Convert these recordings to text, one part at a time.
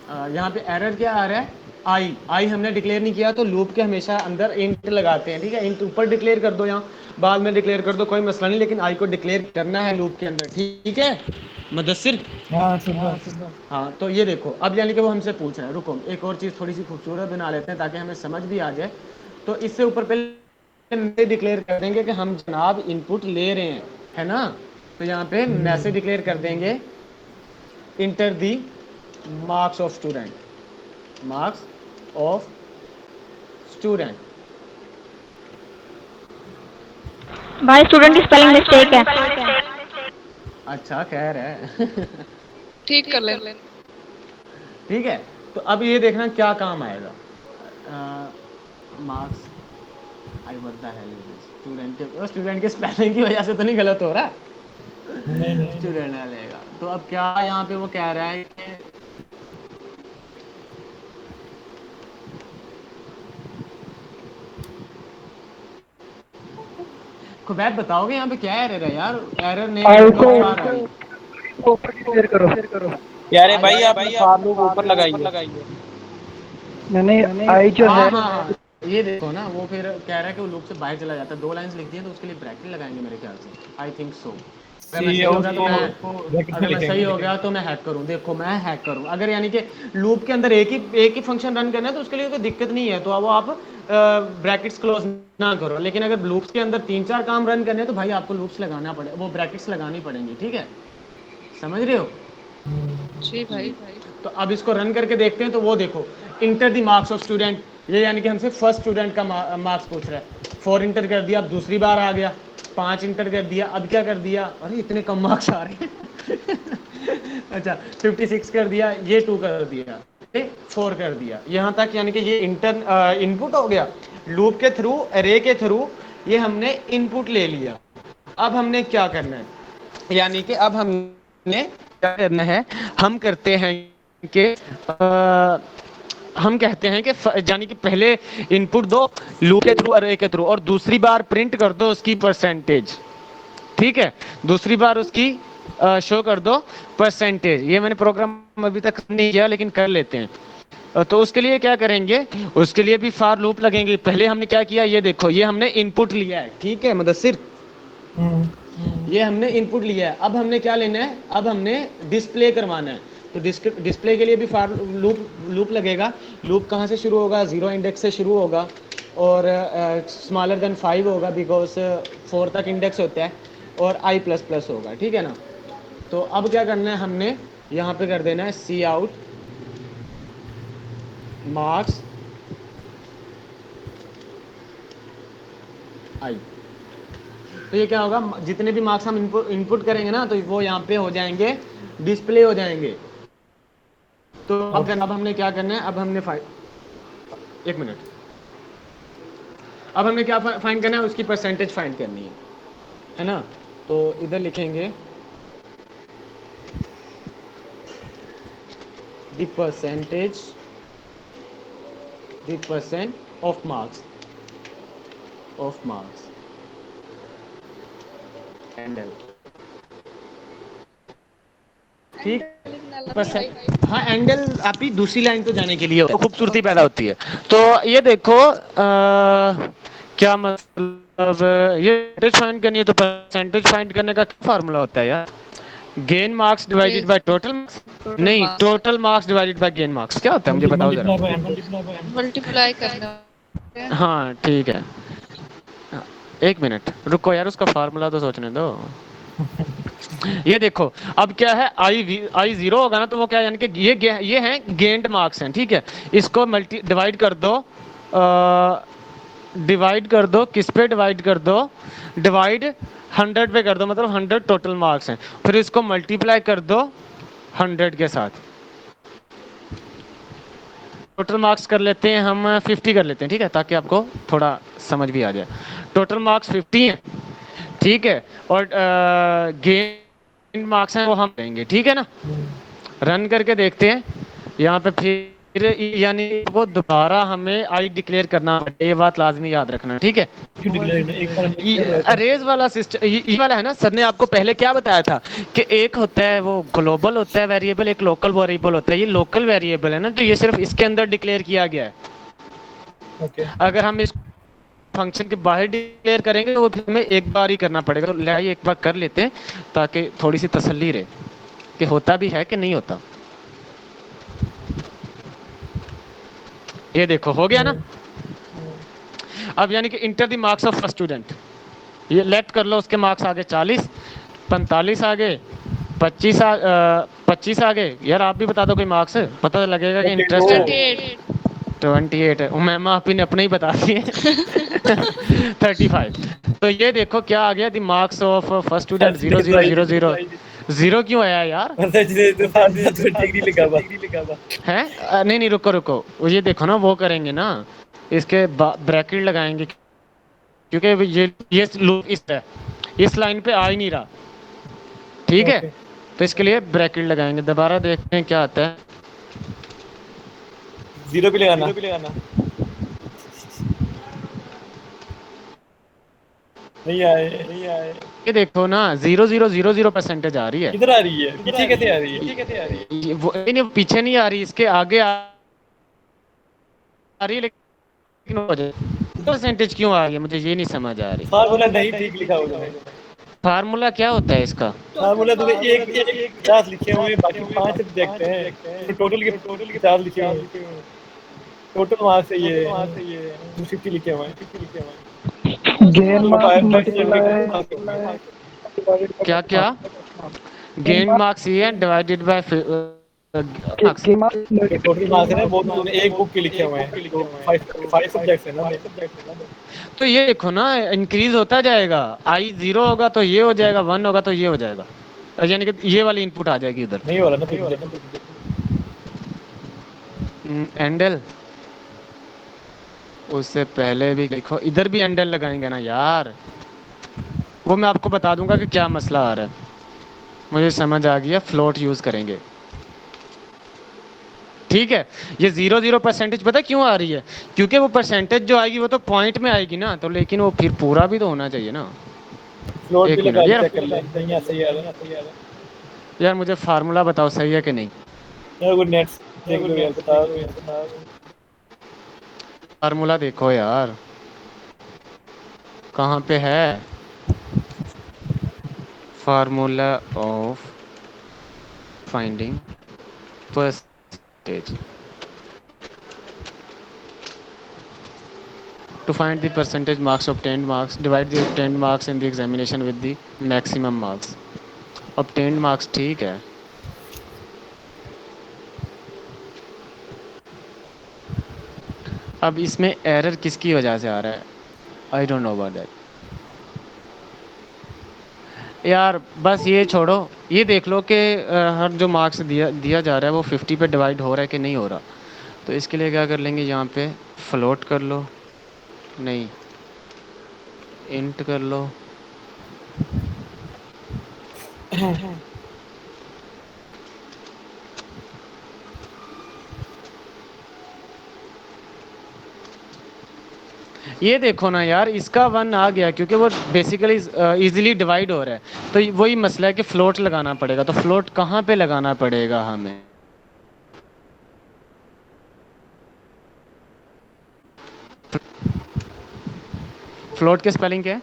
यहाँ पे एरर क्या आ रहा है, आई हमने डिक्लेयर नहीं किया, तो लूप के हमेशा अंदर इंट लगाते हैं, ठीक है। इंट ऊपर डिक्लेयर कर दो, यहाँ बाद में डिक्लेयर कर दो, कोई मसला नहीं, लेकिन आई को डिक्लेयर करना है लूप के अंदर, ठीक है मुदस्सिर। हाँ सुन रहा हूँ। हाँ तो ये देखो, अब यानी कि वो हमसे पूछ रहा है, रुको एक और चीज़ थोड़ी सी खूबसूरत बना लेते हैं ताकि हमें समझ भी आ जाए। तो इससे ऊपर पहले डिक्लेयर कर देंगे कि हम जनाब इनपुट ले रहे हैं, है ना। तो यहाँ पे मैसेज डिक्लेयर कर देंगे, inter the marks of student, marks of student. भाई स्टूडेंट की स्पेलिंग मिस्टेक है। अच्छा खैर है। ठीक कर ले। ठीक है, तो अब ये देखना क्या काम आएगा। Marks, I what the hell is this, student के स्पेलिंग की वजह से तो नहीं गलत हो रहा, नहीं नहीं। स्टूडेंट लेगा। तो अब क्या यहाँ पे वो कह रहा है कि खुबैब बताओगे यहाँ पे क्या एरर है यार, एरर नेम आई को ऊपर क्लियर करो। यारे भाई आपने फॉर लूप ऊपर लगाई है। मैंने आई जो है। हाँ हाँ हाँ, ये देखो ना, वो फिर कह रहा है कि वो लूप से बाहर चला जाता है, 2 लाइंस लिख दी है तो उसके लिए ब्रैकेट लगाएंगे मेरे ख्याल से, आई थिंक सो। अगर मैं सी सही हो गया तो उसको मैं, ब्रैकेट में अगर मैं सही लिखेंगे। हो गया तो मैं हैक करूँ, देखो मैं हैक करूँ, अगर यानी कि लूप के अंदर एक ही फंक्शन रन करना है तो उसके लिए कोई दिक्कत नहीं है, तो अब आप ब्रैकेट्स क्लोज ना करो। लेकिन अगर लूप्स के अंदर 3-4 काम रन करने हैं तो भाई आपको लूप्स लगाना पड़े, वो ब्रैकेट्स लगानी पड़ेंगी, ठीक है, समझ रहे हो। जी भाई। तो अब इसको रन करके देखते हैं, तो वो देखो, enter the marks of student, ये यानी कि हमसे फर्स्ट स्टूडेंट का मार्क्स पूछ रहा है। 4 इंटर कर दिया, अब दूसरी बार आ गया, 5 इंटर कर दिया, अब क्या कर दिया, अरे इतने कम मार्क्स आ रहे हैं। अच्छा 56 कर दिया, ये 2 कर दिया, 4 कर दिया, यहाँ तक यानी कि ये इनपुट हो गया लूप के थ्रू, अरे के थ्रू ये हमने इनपुट ले लिया। अब हमने क्या करना है, यानी कि अब हमने क्या करना है, हम करते हैं कि हम कहते हैं कि यानी कि पहले इनपुट दो लूप के थ्रू, अरे के थ्रू, और दूसरी बार प्रिंट कर दो उसकी परसेंटेज, ठीक है, दूसरी बार उसकी शो कर दो परसेंटेज। ये मैंने प्रोग्राम अभी तक नहीं किया लेकिन कर लेते हैं। तो उसके लिए क्या करेंगे, उसके लिए भी फार लूप लगेंगे। पहले हमने क्या किया, ये देखो, ये हमने इनपुट लिया है, ठीक है मुदस्सिर, ये हमने इनपुट लिया है। अब हमने क्या लेना है, अब हमने डिस्प्ले करवाना है, तो डिस्प्ले के लिए भी फार लूप लगेगा। लूप कहाँ से शुरू होगा, 0 इंडेक्स से शुरू होगा, और स्मॉलर देन 5 होगा बिकॉज 4 तक इंडेक्स होता है, और आई प्लस प्लस होगा, ठीक है ना। तो अब क्या करना है, हमने यहाँ पे कर देना है सी आउट मार्क्स आई। तो ये क्या होगा, जितने भी मार्क्स हम इनपुट करेंगे ना, तो वो यहाँ पे हो जाएंगे, डिस्प्ले हो जाएंगे। तो अब हमने क्या करना है, अब हमने एक मिनट, अब हमने क्या फाइंड करना है, उसकी परसेंटेज फाइंड करनी है ना। तो इधर लिखेंगे the percent of marks handle, ठीक, परसेंट, हाँ एंगल आपकी दूसरी लाइन पे जाने के लिए तो खूबसूरती पैदा होती है। तो ये देखो क्या मतलब, ये परसेंटेज फाइंड करनी है, तो परसेंटेज फाइंड करने का क्या फार्मूला होता है यार, gain marks divided by total marks, नहीं total marks divided by gain marks, क्या होता है मुझे बताओ जरा। मल्टीप्लाई करना है। हाँ ठीक है, एक मिनट रुको यार, उसका फार्मूला तो सोचने दो। ये देखो, अब क्या है, आई 0 होगा ना, तो वो क्या यानी कि ये हैं गेंड मार्क्स हैं, ठीक है। इसको मल्टी डिवाइड कर दो किस पे, डिवाइड कर दो, डिवाइड 100 पे कर दो, मतलब 100 टोटल मार्क्स हैं, फिर इसको मल्टीप्लाई कर दो 100 के साथ। टोटल मार्क्स कर लेते हैं हम 50 कर लेते हैं, ठीक है, ताकि आपको थोड़ा समझ भी आ जाए। टोटल मार्क्स 50 हैं, ठीक है, और गेन मार्क्स हैं वो हम देंगे, ठीक है ना। रन करके देखते हैं यहाँ पे, फिर फिर यानी वो दोबारा हमें आई डिक्लेयर करना पड़ेगा, ये बात लाजमी याद रखना, ठीक है। क्यों डिक्लेयर करना? एक बार हम ये clear रहते हैं। अरेज वाला सिस्टम ये वाला है ना, सर ने आपको पहले क्या बताया था कि एक होता है वो ग्लोबल होता है वेरिएबल, एक लोकल वेरिएबल होता है। ये लोकल वेरिएबल है ना, तो ये सिर्फ इसके अंदर डिक्लेयर किया गया है। ओके अगर हम इस फंक्शन के बाहर डिक्लेयर करेंगे तो वो फिर हमें एक बार ही करना पड़ेगा। तो ले आइए एक बार कर लेते हैं ताकि थोड़ी सी तसल्ली रहे कि होता भी है कि नहीं होता। ये देखो हो गया ना। अब यानी कि enter the marks of first student, ये लेफ्ट कर लो, उसके मार्क्स आगे 40, 45 आगे, 25 आगे। यार आप भी बता दो कोई मार्क्स, पता लगेगा कि इंटरेस्ट है। 28 28 है, मैम आपने अपने ही बता दिए। 35। तो ये देखो क्या आ गया, the marks of first student 0000। Zero क्यों आया यार? मतलब जिसे तो बाद में तो ठीक नहीं लिखा हुआ है नहीं नहीं, रुको रुको, वो ये देखो ना, वो करेंगे ना, इसके ब्रैकेट लगाएंगे क्योंकि ये लूप इस लाइन पे आ ही नहीं रहा, ठीक है। Okay. तो इसके लिए ब्रैकेट लगाएंगे। दोबारा देखते हैं क्या आता है। 0 भी लगाना नहीं आए ये देखो ना 0000% आ रही है। किधर आ रही है? पीछे कैसे आ रही है? वो नहीं, पीछे नहीं आ रही, इसके आगे आ रही है, लेकिन परसेंटेज क्यों आ रही है मुझे ये नहीं समझ आ रही। फार्मूला नहीं ठीक लिखा हुआ है। फार्मूला क्या होता है इसका? फार्मूला तूने एक 50 लिखे हुए हैं, बाकी 5 सब्जेक्ट हैं, तो टोटल के 50 लिखे हुए हैं। टोटल मार्क्स है ये 250 लिखे हुए हैं। गेन क्या क्या? गेन मार्क्स ये है डिवाइडेड बाय टोटल मार्क्स है ना, वो तूने एक बुक के लिखे हुए हैं, तो 5 सब्जेक्ट्स है ना। तो ये देखो ना इंक्रीज होता जाएगा। आई 0 होगा तो ये हो जाएगा, 1 होगा तो ये हो जाएगा, यानी कि ये वाली इनपुट आ जाएगी उधर। नहीं हो रहा ना एंडल उससे पहले भी देखो, इधर भी एंडल लगाएंगे ना यार, वो मैं आपको बता दूंगा कि क्या मसला आ रहा है। मुझे समझ आ गया, फ्लोट यूज करेंगे, ठीक है। ये 00% पता क्यों आ रही है? क्योंकि वो परसेंटेज जो आएगी वो तो पॉइंट में आएगी ना, तो लेकिन वो फिर पूरा भी तो होना चाहिए ना। फ्लोट एक भी मिनट लगा यार, चेक कर ले, नहीं सही आ रहा है। यार मुझे फार्मूला बताओ सही है कि नहीं। यार वो नेट देख लो यार, बता। फार्मूला देखो यार कहाँ पे है, formula of finding percentage. To find the percentage marks obtained marks, divide the obtained marks in the examination with the maximum marks. Obtained marks ठीक है। अब इसमें एरर किसकी वजह से आ रहा है? I don't know about that यार। बस ये छोड़ो, ये देख लो कि हर जो मार्क्स दिया जा रहा है वो 50 पे डिवाइड हो रहा है कि नहीं हो रहा। तो इसके लिए क्या कर लेंगे, यहाँ पे फ्लोट कर लो, नहीं इंट कर लो। ये देखो ना यार, इसका 1 आ गया क्योंकि वो बेसिकली इजीली डिवाइड हो रहा है। तो वही मसला है कि फ्लोट लगाना पड़ेगा। तो फ्लोट कहाँ पे लगाना पड़ेगा हमें? फ्लोट के स्पेलिंग क्या है?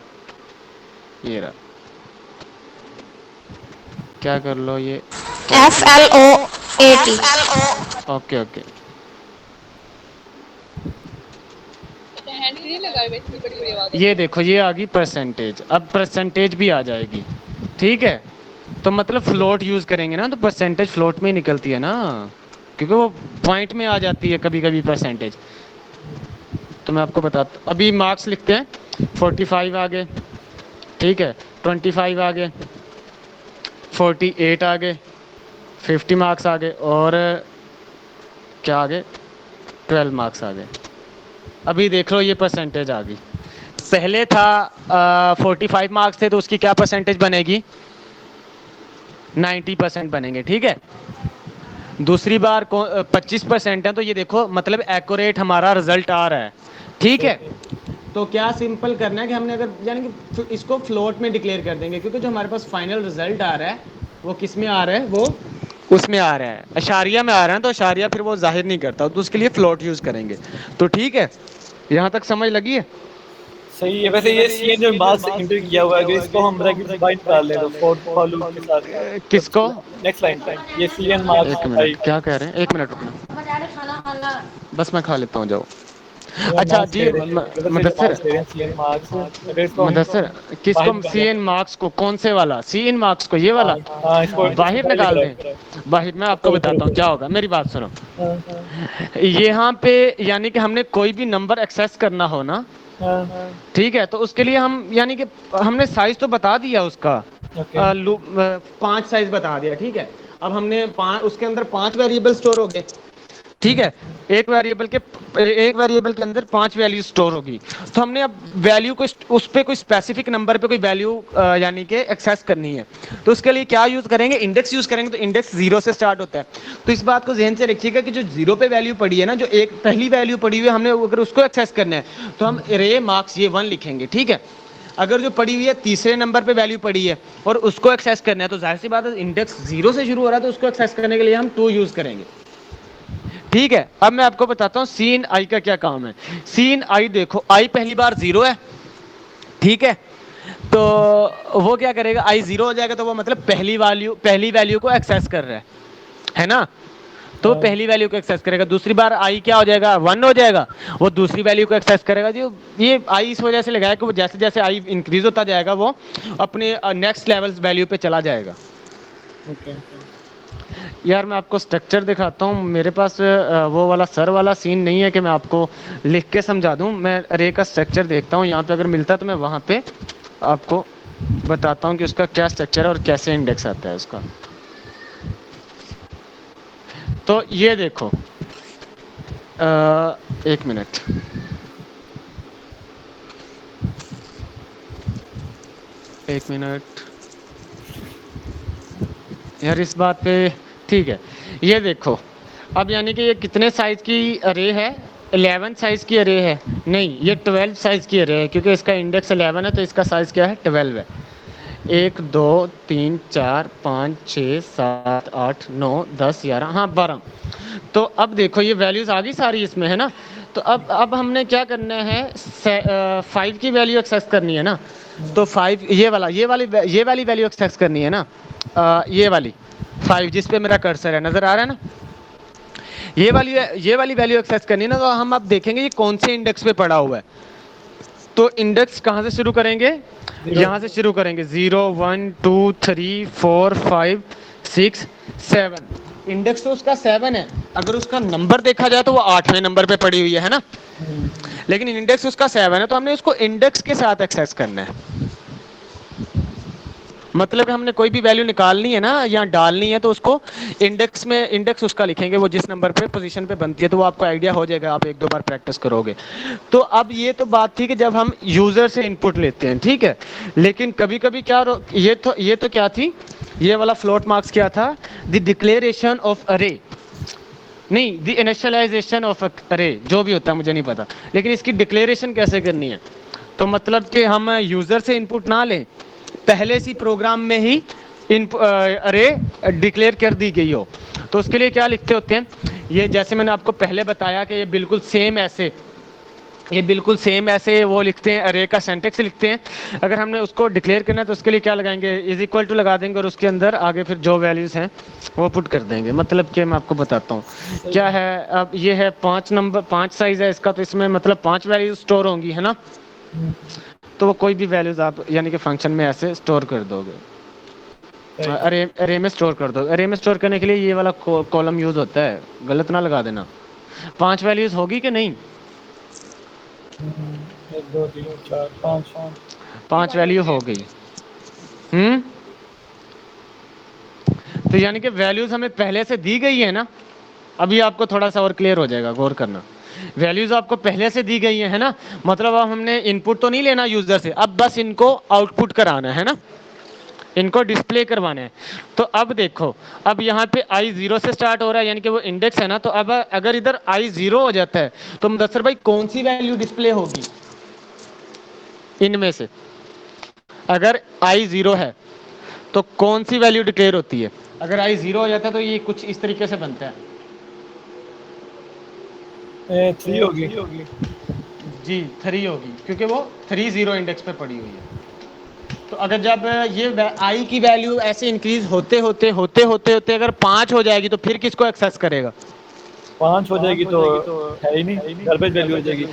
ये रहा, क्या कर लो ये FLOAT। Okay okay. हैंड नहीं लगाए बैठ बड़ी बड़ी आवाज। ये देखो ये आ गई परसेंटेज, अब परसेंटेज भी आ जाएगी, ठीक है। तो मतलब फ्लोट यूज करेंगे ना तो परसेंटेज फ्लोट में ही निकलती है ना, क्योंकि वो पॉइंट में आ जाती है कभी कभी परसेंटेज। तो मैं आपको बताता, अभी मार्क्स लिखते हैं। 45 आ गए, ठीक है, 25 आ गए, 48 आ गए, 50 मार्क्स आ गए, और क्या आ गए, 12 मार्क्स आ गए। अभी देख लो ये परसेंटेज आ गई। पहले था 45 मार्क्स थे तो उसकी क्या परसेंटेज बनेगी, 90% बनेंगे, ठीक है। दूसरी बार 25% है, तो ये देखो मतलब एक्यूरेट हमारा रिजल्ट आ रहा है। ठीक है, तो क्या सिंपल करना है कि हमने अगर यानी कि इसको फ्लोट में डिक्लेयर कर देंगे, क्योंकि जो हमारे पास फाइनल रिजल्ट आ रहा है वो किस में आ रहा है, वो उसमें आ रहा है, अशारिया में आ रहा है, तो अशारिया फिर वो जाहिर नहीं करता, तो उसके लिए फ्लोट यूज करेंगे। तो ठीक है, यहाँ तक समझ लगी है? सही है। वैसे ये सीएन जो मार्क्स इंटर किया हुआ है, अगर इसको हम ब्रैकेट से बाइंड कर ले तो फॉर लूप के साथ, किसको? नेक्स्ट लाइन पे ये सीएन मार्क्स एक मिनट, क्या कह रहे हैं, एक मिनट रुकना, बस मैं खा लेता हूँ, जाओ। अच्छा जी, मुदस्सिर, मुदस्सिर किसको? सी एन मार्क्स को? कौन से वाला सी एन मार्क्स को? ये वाला बाहर निकाल दें। बाहर मैं आपको बताता हूँ क्या होगा, मेरी बात सुनो। यहाँ पे यानी कि हमने कोई भी नंबर एक्सेस करना हो ना, ठीक है, तो उसके लिए हम यानी कि हमने साइज तो बता दिया उसका, 5 साइज बता दिया, ठीक है। अब हमने उसके अंदर 5 वेरिएबल स्टोर हो गए, ठीक है। एक वेरिएबल के अंदर 5 वैल्यू स्टोर होगी, तो हमने अब वैल्यू को उस पे कोई स्पेसिफिक नंबर पे कोई वैल्यू यानी कि एक्सेस करनी है, तो उसके लिए क्या यूज करेंगे? इंडेक्स यूज करेंगे। तो इंडेक्स 0 से स्टार्ट होता है, तो इस बात को ध्यान से रखिएगा कि जो 0 पे वैल्यू पड़ी है ना, जो एक पहली वैल्यू पड़ी हुई है, हमने अगर उसको एक्सेस करना है तो हम अरे मार्क्स ये 1 लिखेंगे, ठीक है। अगर जो पड़ी हुई है तीसरे नंबर पे वैल्यू पड़ी है और उसको एक्सेस करना है, तो जाहिर सी बात है इंडेक्स 0 से शुरू हो रहा है, तो उसको एक्सेस करने के लिए हम 2 यूज करेंगे, ठीक है। अब मैं आपको बताता हूं सी इन आई का क्या काम है। सी इन आई देखो, आई पहली बार 0 है, ठीक है, तो वो क्या करेगा? आई 0 हो जाएगा, तो वो मतलब पहली वैल्यू को एक्सेस कर रहा है ना, तो पहली वैल्यू को एक्सेस करेगा। दूसरी बार आई क्या हो जाएगा? 1 हो जाएगा, वो दूसरी वैल्यू को एक्सेस करेगा। जो ये आई इस वजह से लगाया कि वो जैसे जैसे आई इंक्रीज होता जाएगा, वो अपने नेक्स्ट लेवल वैल्यू पे चला जाएगा। यार मैं आपको स्ट्रक्चर दिखाता हूँ, मेरे पास वो वाला सर वाला सीन नहीं है कि मैं आपको लिख के समझा दूँ। मैं अरे का स्ट्रक्चर देखता हूँ, यहाँ पे अगर मिलता है तो मैं वहाँ पे आपको बताता हूँ कि उसका क्या स्ट्रक्चर है और कैसे इंडेक्स आता है उसका। तो ये देखो, एक मिनट, यार इस बात पे, ठीक है। ये देखो, अब यानी कि ये कितने साइज की अरे है? 11 साइज की अरे है, नहीं ये 12 साइज की अरे है, क्योंकि इसका इंडेक्स 11 है, तो इसका साइज क्या है? 12 है। 1 2 3 4 5 6 7 8 9 10 11, हाँ 12। तो अब देखो ये वैल्यूज आ गई सारी इसमें, है ना। तो अब हमने क्या करना है? 5 की वैल्यू एक्सेस करनी है ना, तो 5 ये वाली वैल्यू एक्सेस करनी है ना, ये वाली 5 जिस पे मेरा कर्सर है, नजर आ रहा है ना, ये वाली वैल्यू एक्सेस करनी है ना। तो हम अब देखेंगे ये कौन से इंडेक्स पे पड़ा हुआ है। तो इंडेक्स कहाँ से शुरू करेंगे? यहाँ से शुरू करेंगे, 0 1 2 3 4 5 6 7। इंडेक्स तो उसका 7 है, अगर उसका नंबर देखा जाए तो वो 8वें नंबर पे पड़ी हुई है ना, लेकिन इंडेक्स उसका 7 है, तो हमने उसको इंडेक्स के साथ एक्सेस करना है। मतलब हमने कोई भी वैल्यू निकालनी है ना या डालनी है, तो उसको इंडेक्स उसका लिखेंगे, वो जिस नंबर पे पोजीशन पे बनती है, तो वो आपको आइडिया हो जाएगा, आप 1-2 बार प्रैक्टिस करोगे। तो अब ये तो बात थी कि जब हम यूजर से इनपुट लेते हैं, ठीक है, लेकिन कभी कभी क्या ये तो क्या थी, ये वाला फ्लोट मार्क्स क्या था? द डिक्लेरेशन ऑफ अरे, नहीं द इनिशियलाइजेशन ऑफ अरे, जो भी होता है मुझे नहीं पता, लेकिन इसकी डिक्लेरेशन कैसे करनी है? तो मतलब कि हम यूजर से इनपुट ना लें, पहले सी प्रोग्राम में ही अरे डिक्लेयर कर दी गई हो, तो उसके लिए क्या लिखते होते हैं? ये जैसे मैंने आपको पहले बताया कि ये बिल्कुल सेम ऐसे वो लिखते हैं, अरे का सिंटैक्स लिखते हैं। अगर हमने उसको डिक्लेयर करना है तो उसके लिए क्या लगाएंगे? इज इक्वल टू लगा देंगे और उसके अंदर आगे फिर जो वैल्यूज हैं वो पुट कर देंगे। मतलब कि मैं आपको बताता हूँ क्या है। अब ये है 5 साइज है इसका, तो इसमें मतलब 5 वैल्यूज स्टोर होंगी, है ना। तो वो कोई भी वैल्यूज आप यानी कि फंक्शन में ऐसे स्टोर कर दोगे, अरे में स्टोर कर दो। अरे में स्टोर करने के लिए ये वाला कॉलम यूज होता है, गलत ना लगा देना। 5 वैल्यूज होगी कि नहीं? 1 2 3 4 5 वैल्यू हो गई। तो यानी कि वैल्यूज हमें पहले से दी गई है ना। अभी आपको थोड़ा सा और क्लियर हो जाएगा, गौर करना। वैल्यूज आपको पहले से दी गई है ना, मतलब अब हमने इनपुट तो नहीं लेना यूजर से, अब बस इनको आउटपुट कराना है ना। इनको डिस्प्ले करवाना है। तो अब देखो, अब यहाँ पे आई 0 से स्टार्ट हो रहा है, यानी कि वो इंडेक्स है ना। तो अब अगर इधर आई 0 हो जाता है तो मुदस्सर भाई कौन सी वैल्यू डिस्प्ले होगी इनमें से? अगर आई 0 है तो कौन सी वैल्यू डिक्लेयर होती है? अगर आई 0 हो जाता है तो ये कुछ इस तरीके से बनता है। 3 होगी। जी 3 होगी, क्योंकि वो 30 इंडेक्स पे पड़ी हुई है। तो अगर जब ये आई की वैल्यू ऐसे इंक्रीज होते होते अगर 5 हो जाएगी तो फिर किसको एक्सेस करेगा? 5 हो जाएगी तो है ही नहीं, गार्बेज वैल्यू हो जाएगी।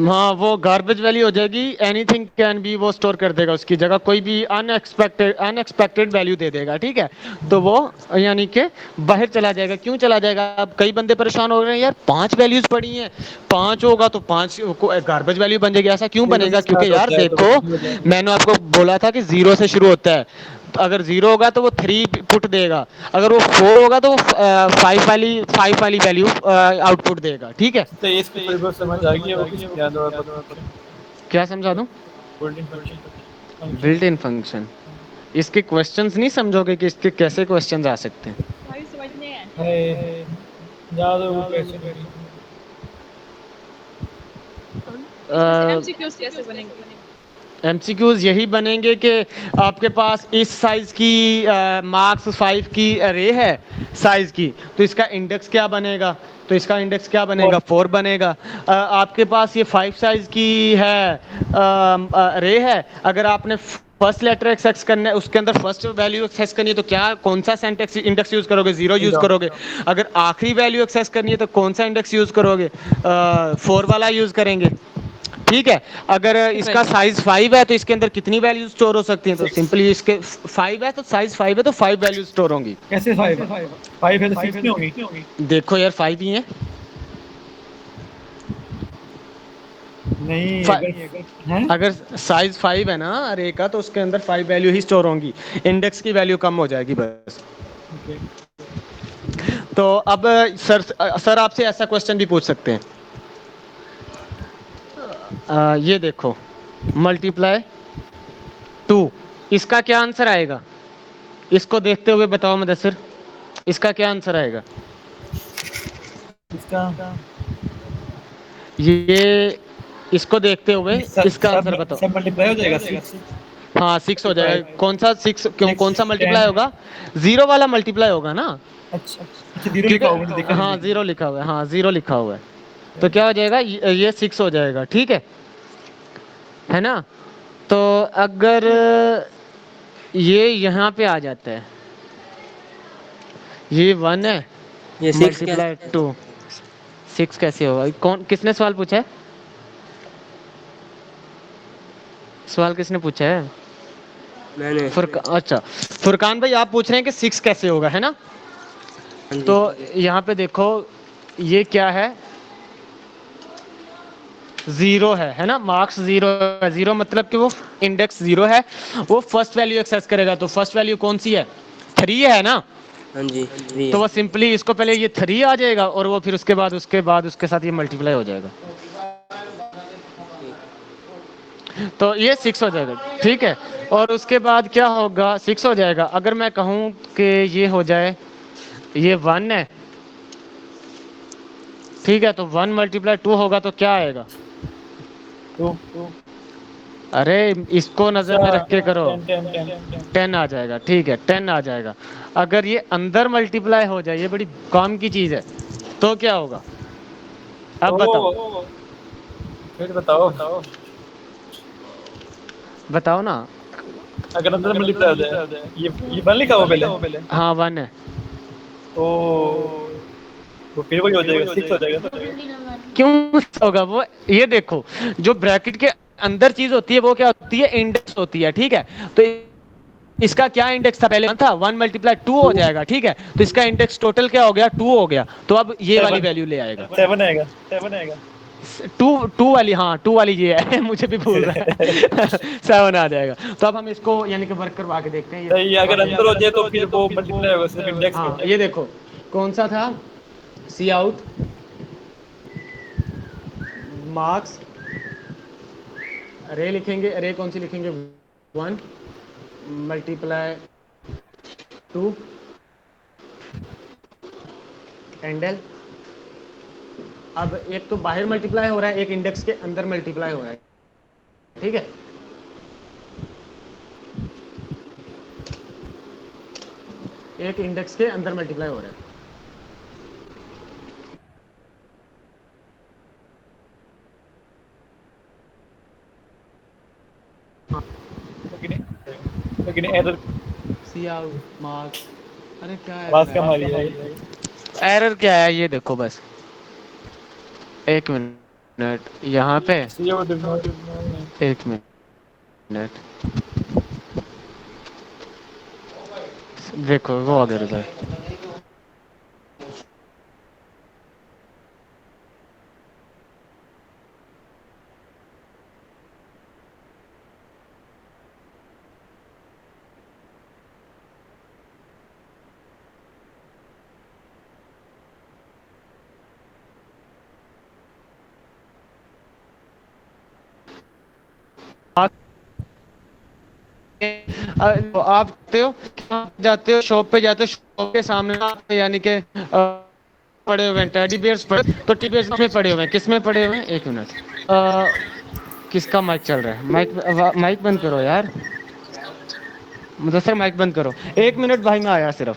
हाँ, वो गार्बेज वैल्यू हो जाएगी। एनीथिंग कैन बी, वो स्टोर कर देगा उसकी जगह, कोई भी अनएक्सपेक्टेड वैल्यू दे देगा, ठीक है। तो वो यानी कि बाहर चला जाएगा। क्यों चला जाएगा? अब कई बंदे परेशान हो रहे हैं, यार 5 वैल्यूज पड़ी हैं, 5 होगा तो 5 गार्बेज वैल्यू बन जाएगी। ऐसा क्यों बनेगा? क्योंकि यार देखो, मैंने आपको बोला था कि 0 से शुरू होता है। तो अगर 0 होगा तो वो 3 पुट देगा, अगर वो 4 होगा तो वो 5 वाली वैल्यू आउटपुट देगा, ठीक है। तो इसकी परिभाषा समझ आ गई है, वो किस याद और पता क्या समझा दूं? Building function. Built in function. इसके क्वेश्चंस नहीं समझोगे कि इसके कैसे क्वेश्चंस आ सकते हैं? भाई समझने हैं। है याद हो वो कैसे एमसीक्यूज कैसे बनेंगे? एमसीक्यूज यही बनेंगे कि आपके पास इस साइज की मार्क्स 5 की अरे है साइज की, तो इसका इंडेक्स क्या बनेगा? तो इसका इंडेक्स क्या बनेगा? 4 बनेगा। आपके पास ये 5 साइज की है अरे है, अगर आपने फर्स्ट लेटर एक्सेस करना है, उसके अंदर फर्स्ट वैल्यू एक्सेस करनी है, तो क्या कौन सा सिंटैक्स इंडेक्स यूज करोगे? 0 यूज करोगे। अगर आखिरी वैल्यू एक्सेस करनी है तो कौन सा इंडेक्स यूज करोगे? 4 वाला यूज करेंगे, ठीक है। अगर इसका साइज 5 है तो इसके अंदर कितनी वैल्यू स्टोर हो सकती हैं? तो सिंपली इसके 5 है तो साइज 5 है तो 5 वैल्यू स्टोर होंगी। कैसे 5 है तो 6 नहीं होगी? देखो यार 5 ही है। नहीं, अगर साइज 5 है ना अरे का, तो उसके अंदर 5 वैल्यू ही स्टोर होंगी, इंडेक्स की वैल्यू कम हो जाएगी बस। तो अब सर आपसे ऐसा क्वेश्चन भी पूछ सकते हैं। ये देखो, मल्टीप्लाई 2, इसका क्या आंसर आएगा? इसको देखते हुए बताओ मुदस्सिर, इसका क्या आंसर आएगा? इसका ये इसको देखते हुए इसका आंसर बताओ। सब मल्टीप्लाई हो जाएगा 6। हाँ 6 हो जाएगा। कौन सा 6? क्यों, कौन सा मल्टीप्लाई होगा? 0 वाला मल्टीप्लाई होगा ना। अच्छा 0 लिखा होगा, मुझे देखा हाँ 0 लिखा हुआ है, हाँ 0 लिखा हुआ है। तो क्या हो जाएगा? ये 6 हो जाएगा, ठीक है ना। तो अगर ये यहाँ पे आ जाता है, ये 1 है, ये मल्टीप्लाई 2, 6 कैसे होगा? कौन, किसने सवाल पूछा है? सवाल किसने पूछा है? मैंने। अच्छा, फुरकान भाई आप पूछ रहे हैं कि 6 कैसे होगा, है ना। तो यहाँ पे देखो, ये क्या है? 0 है ना। मार्क्स 0 है। 0 मतलब कि वो इंडेक्स 0 है, वो फर्स्ट वैल्यू एक्सेस करेगा। तो फर्स्ट वैल्यू कौन सी है? 3 है ना। हाँ जी। तो वो सिंपली इसको पहले ये 3 आ जाएगा और वो फिर उसके बाद उसके साथ ये मल्टीप्लाई हो जाएगा, तो ये 6 हो जाएगा, ठीक है। और उसके बाद क्या होगा? 6 हो जाएगा। अगर मैं कहूँ कि ये हो जाए, ये 1 है, ठीक है। तो 1 मल्टीप्लाई 2 होगा तो क्या आएगा? तो अरे इसको नजर में रख के करो। 10 10 आ जाएगा, ठीक है 10 आ जाएगा। अगर ये अंदर मल्टीप्लाई हो जाए, ये बड़ी काम की चीज है, तो क्या होगा? अब बताओ, फिर बताओ बताओ ना। अगर अंदर मल्टीप्लाई हो जाए, ये 1 लिखा हुआ पहले। हाँ 1 है। तो फिर वही हो जाएगा, 6 हो जाएगा। क्यों होगा वो? ये देखो, जो ब्रैकेट के अंदर चीज होती है वो क्या होती है? इंडेक्स होती है, ठीक है। तो इसका क्या इंडेक्स था? पहले 1 था, 1 मल्टीप्लाई 2 हो जाएगा, ठीक है। तो इसका इंडेक्स टोटल क्या हो गया? 2 हो गया। तो अब ये वाली वैल्यू ले आएगा, 7 आएगा। 2 वाली, हाँ 2 वाली ये है मुझे भी भूल रहा है 7 आ जाएगा। तो अब हम इसको यानी कि वर्क करवा के देखते हैं। सही, अगर अंदर हो जाए तो फिर वो मल्टीप्लाई होगा सिर्फ इंडेक्स हाँ में। ये देखो, कौन सा था? सी आउट मार्क्स, अरे लिखेंगे, अरे कौन सी लिखेंगे? 1 मल्टीप्लाई टू हैंडल। अब एक तो बाहर मल्टीप्लाई हो रहा है, एक इंडेक्स के अंदर मल्टीप्लाई हो रहा है, ठीक है। एक इंडेक्स के अंदर मल्टीप्लाई हो रहा है। लेकिन एरर मार्क, अरे क्या है आवाज कम आ रही है। एरर क्या है ये देखो बस, एक मिनट यहाँ पे, एक मिनट देखो वो आ गया रिजल्ट। आप जाते हो शॉप पे, जाते हो शॉप के सामने यानी कि पड़े हुए हैं टेडी बियर्स पड़े, तो टेडी बियर्स में पड़े हुए हैं, किस में पड़े हुए हैं, एक मिनट किसका माइक चल रहा है, माइक बंद करो यार, मुदस्सिर माइक बंद करो, एक मिनट भाई मैं आया सिर्फ।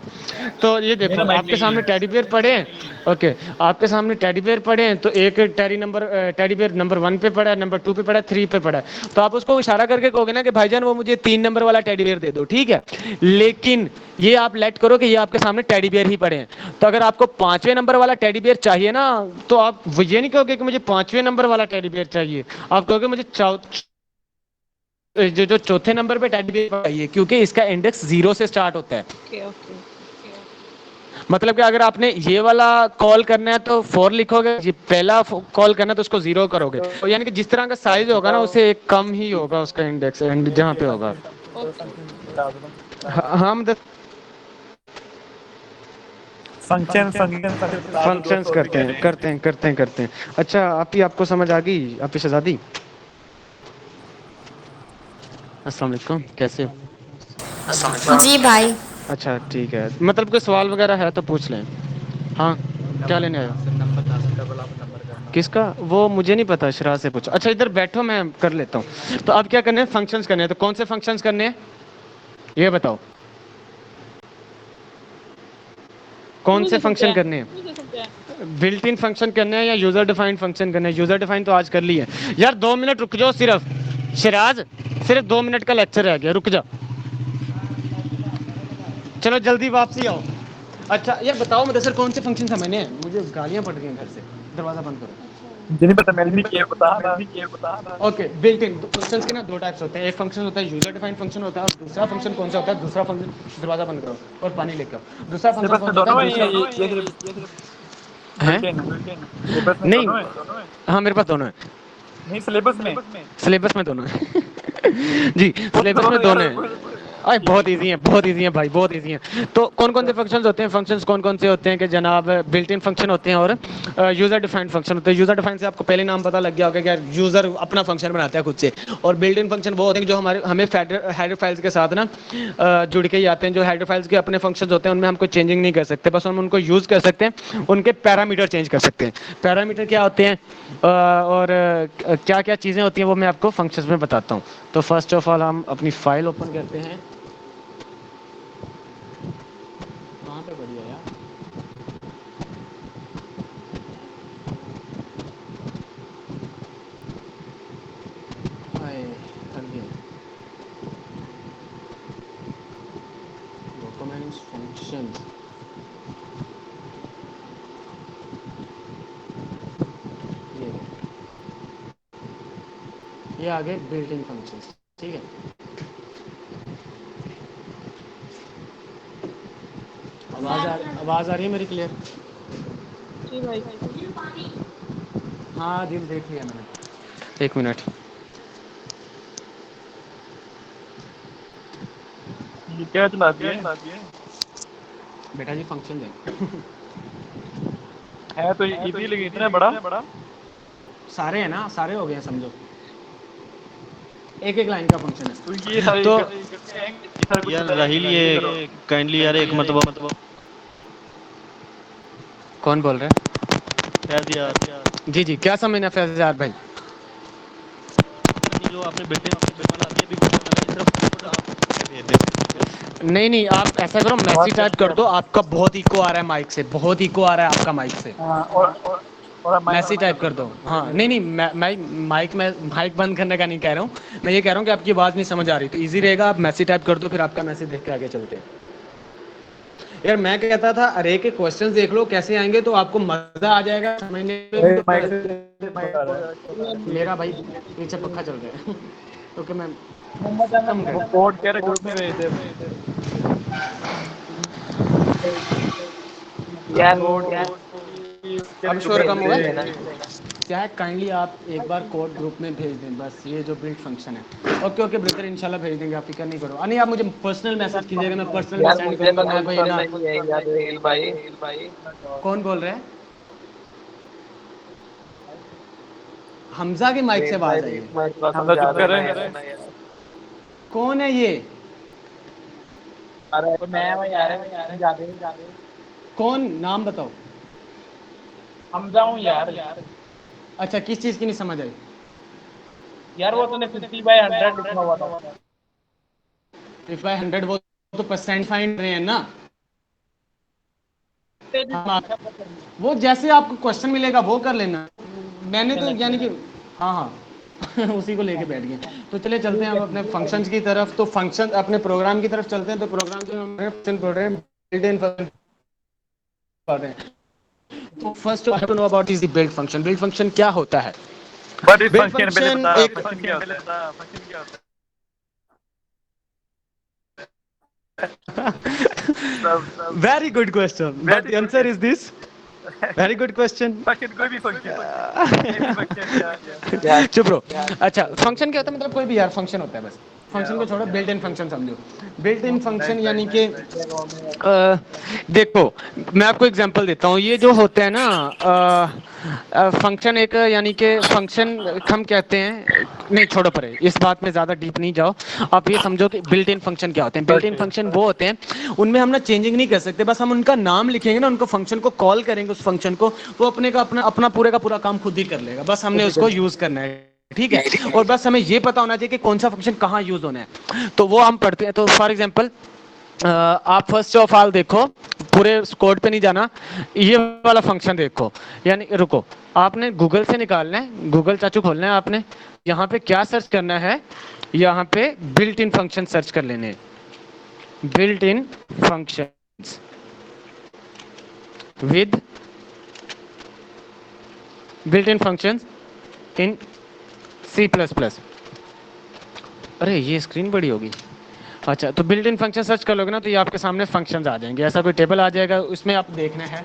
तो ये देखो आपके सामने टेडी बियर पड़े हैं, ओके, आपके सामने टेडी बियर पड़े हैं, तो एक टेडी बियर नंबर 1 पे पड़ा है, नंबर 2 पे पड़ा है, 3 पे पड़ा है, तो आप उसको इशारा करके कहोगे ना कि भाईजान वो मुझे 3 नंबर वाला टेडी बियर दे दो, ठीक है। लेकिन ये आप लेट करो कि ये आपके सामने टेडी बियर ही पड़े हैं, तो अगर आपको 5वें नंबर वाला टेडी बियर चाहिए ना, तो आप ये नहीं कहोगे कि मुझे 5वें नंबर वाला टेडी बियर चाहिए, आप कहोगे मुझे जो चौथे नंबर पे टेडी बियर चाहिए, क्योंकि इसका इंडेक्स 0 से स्टार्ट होता है। ओके। मतलब कि अगर आपने ये वाला कॉल करना है तो 4 लिखोगे, ये पहला कॉल करना है तो उसको 0 करोगे, तो यानी कि जिस तरह का साइज होगा ना उससे एक कम ही होगा उसका इंडेक्स जहाँ पे होगा। हम फंक्शंस करते हैं। अच्छा आपको समझ आ गई आपकी शहजादी? अस्सलाम वालेकुम, कैसे हो? जी भाई। अच्छा ठीक है, मतलब कोई सवाल वगैरह है तो पूछ लें। हाँ क्या लेने आए हो? किसका? वो मुझे नहीं पता, शराज से पूछो। अच्छा इधर बैठो मैं कर लेता हूँ। तो अब क्या करने हैं, फंक्शंस करने हैं। तो कौन से फंक्शंस करने हैं ये बताओ, कौन से फंक्शन करने हैं? बिल्ट इन फंक्शन करने हैं या यूजर डिफाइंड फंक्शन करने हैं? यूजर डिफाइंड तो आज कर ली है यार। 2 मिनट रुक जाओ सिर्फ, शराज सिर्फ 2 मिनट का लेक्चर रह गया, रुक जा, चलो जल्दी वापसी आओ। अच्छा ये बताओ मुदस्सिर कौन से फंक्शन समझने हैं? मुझे गालियां पड़ रही हैं घर से, दरवाजा बंद करो। मुझे नहीं पता, मैंने भी किया, बता। ओके, बिल्ट इन फंक्शंस के ना 2 टाइप्स होते हैं, एक फंक्शन होता है यूजर डिफाइंड फंक्शन होता है, और दूसरा फंक्शन कौन सा होता है? दूसरा फंक्शन, दरवाजा बंद करो और पानी लेकर आओ। दूसरा फंक्शन कौन सा होता है? नहीं, हाँ मेरे पास दोनों है। नहीं सिलेबस में दोनों है जी सिलेबस में दोनों हैं। अरे बहुत इजी है भाई, बहुत इजी है। तो कौन कौन से फंक्शंस होते हैं? फंक्शंस कौन कौन से होते हैं कि जनाब, बिल्ट इन फंक्शन होते हैं और यूजर डिफाइंड फंक्शन होते हैं। यूजर डिफाइंड से आपको पहले नाम पता लग गया होगा कि यार यूजर अपना फंक्शन बनाता है खुद से, और बिल्ट इन फंक्शन वो होते हैं जो हमें हेडर फाइल्स के साथ ना जुड़ के ही आते हैं। जो हेडर फाइल्स के अपने फंक्शंस होते हैं उनमें हम कोई चेंजिंग नहीं कर सकते, बस हम उनको यूज कर सकते हैं, उनके पैरामीटर चेंज कर सकते हैं। पैरामीटर क्या होते हैं और क्या क्या चीज़ें होती हैं वो मैं आपको फंक्शंस में बताता हूँ। तो फर्स्ट ऑफ ऑल हम अपनी फाइल ओपन करते हैं। कहाँ पे बढ़िया यार, हाय थक गए। डॉक्यूमेंट्स फंक्शंस, ये आगे बिल्ट इन फंक्शंस, ठीक है। आवाज आ रही है मेरी क्लियर? जी भाई। हाँ दिल देख लिया मैंने, एक मिनट। ये क्या चला दिया बेटा जी फंक्शन है तो इजी, लेकिन इतना बड़ा। सारे हैं ना, सारे हो गए हैं समझो। एक एक लाइन का फंक्शन तो है। ये सारे तो करते हैं, ये सारा कुछ यार बताएं, राहिल, explain ये करो। काइंडली यार एक मतलब कौन बोल रहे हैं? फैज यार, जी जी, क्या समझना फैजाद भाई? नहीं जो आपने बेटे वाला अभी अभी बोला ना, ये सिर्फ कोड आप भेज दें। नहीं नहीं, आप ऐसा करो, आवाज मैसेज टाइप कैसी कर है दो। आपकी? आपका बहुत इको आ रहा है माइक से, बहुत इको आ रहा है आपका माइक से। हाँ, और आप माइक मैसेज बंद कर टाइप दो। कर दो। हाँ नहीं नहीं, मैं माइक बंद करने का नहीं कह रहा हूँ, मैं ये कह रहा हूँ कि आपकी आवाज़ नहीं समझ आ रही, तो इजी रहेगा आप मैसेज टाइप कर दो, फिर आपका मैसेज देख के आगे चलते हैं। यार मैं कहता था अरे के क्वेश्चंस देख लो कैसे आएंगे, तो आपको मजा आ जाएगा समझने मेरे माइक से आ रहा है। में। मेरा भाई पीछे पक्का चल रहा है ओके मैं कम वो कर। कोड कह रहे ग्रुप में भेज दे। कोड अब ग्रुप शोर में कम भेज हुआ दे। है? क्या है, काइंडली आप एक बार कोड ग्रुप में भेज दें बस, ये जो बिल्ड फंक्शन है। ओके ओके ब्रदर, इंशाल्लाह भेज देंगे, आप फिक्र नहीं करो। नहीं आप मुझे पर्सनल मैसेज कीजिएगा, मैं पर्सनल में सेंड करूंगा, मैं कोई ना। कौन बोल रहे हैं? हमजा की माइक से आवाज आई है। हम तो चुप कर रहे हैं। कौन है ये? कौन, नाम बताओ। हमजा हूँ यार। अच्छा, किस चीज़ की नहीं समझ आई? यार वो तूने 50/100 लिखा हुआ था। इफ बाय 100 वो तो परसेंट फाइंड रहे हैं ना। हम वो जैसे आपको क्वेश्चन मिलेगा वो कर लेना। मैंने तो यानी कि हाँ हाँ उसी को लेके बैठ गए। तो चलिए चलते हैं हम अपने फंक्शंस की तरफ। तो फंक्शन अपने प्रोग्राम की तरफ चलते हैं। तो प्रोग्राम जो हम फंक्शन पढ़ रहे हैं, बिल्ट इन फंक्शन पढ़ रहे हैं। तो first I have to know about is the built function. Built function क्या होता है? बट इस बिल्ट फंक्शन पहले फंक्शन बता, एक फंक्शन क्या होता है? फंक्शन क्या होता है? Very good question, but the answer is this. Very good question. Function कोई भी फंक्शन। चुप रहो। अच्छा, फंक्शन क्या होता है? मतलब कोई भी यार फंक्शन होता है बस। फंक्शन को छोड़ो, बिल्ट इन फंक्शन समझो। बिल्ट इन फंक्शन यानी कि देखो, मैं आपको एग्जांपल देता हूँ। ये जो होते हैं ना फंक्शन, एक यानी कि फंक्शन हम कहते हैं। नहीं छोड़ो परे, इस बात में ज़्यादा डीप नहीं जाओ। आप ये समझो कि बिल्ट इन फंक्शन क्या होते हैं। बिल्ट इन फंक्शन वो होते हैं, उनमें हम ना चेंजिंग नहीं कर सकते, बस हम उनका नाम लिखेंगे ना, उनको फंक्शन को कॉल करेंगे उस फंक्शन को, वो अपने का अपना अपना पूरे का पूरा काम खुद ही कर लेगा। बस हमने उसको यूज करना है, ठीक है। और बस हमें ये पता होना चाहिए कि कौन सा फंक्शन कहाँ यूज होना है, तो वो हम पढ़ते हैं। तो फॉर एग्जाम्पल आप फर्स्ट ऑफ ऑल देखो, पूरे कोड पे नहीं जाना, ये वाला फंक्शन देखो। यानी रुको, आपने गूगल से निकालना है, गूगल चाचू खोलना है आपने। यहाँ पे क्या सर्च करना है? यहाँ पे बिल्ट इन फंक्शन सर्च कर लेने, built in function with built in function in C++। अरे ये स्क्रीन बड़ी होगी। अच्छा, तो बिल्ट इन फंक्शन सर्च कर लोगे ना, तो ये आपके सामने फंक्शंस आ जाएंगे। ऐसा कोई टेबल आ जाएगा, उसमें आप देखना है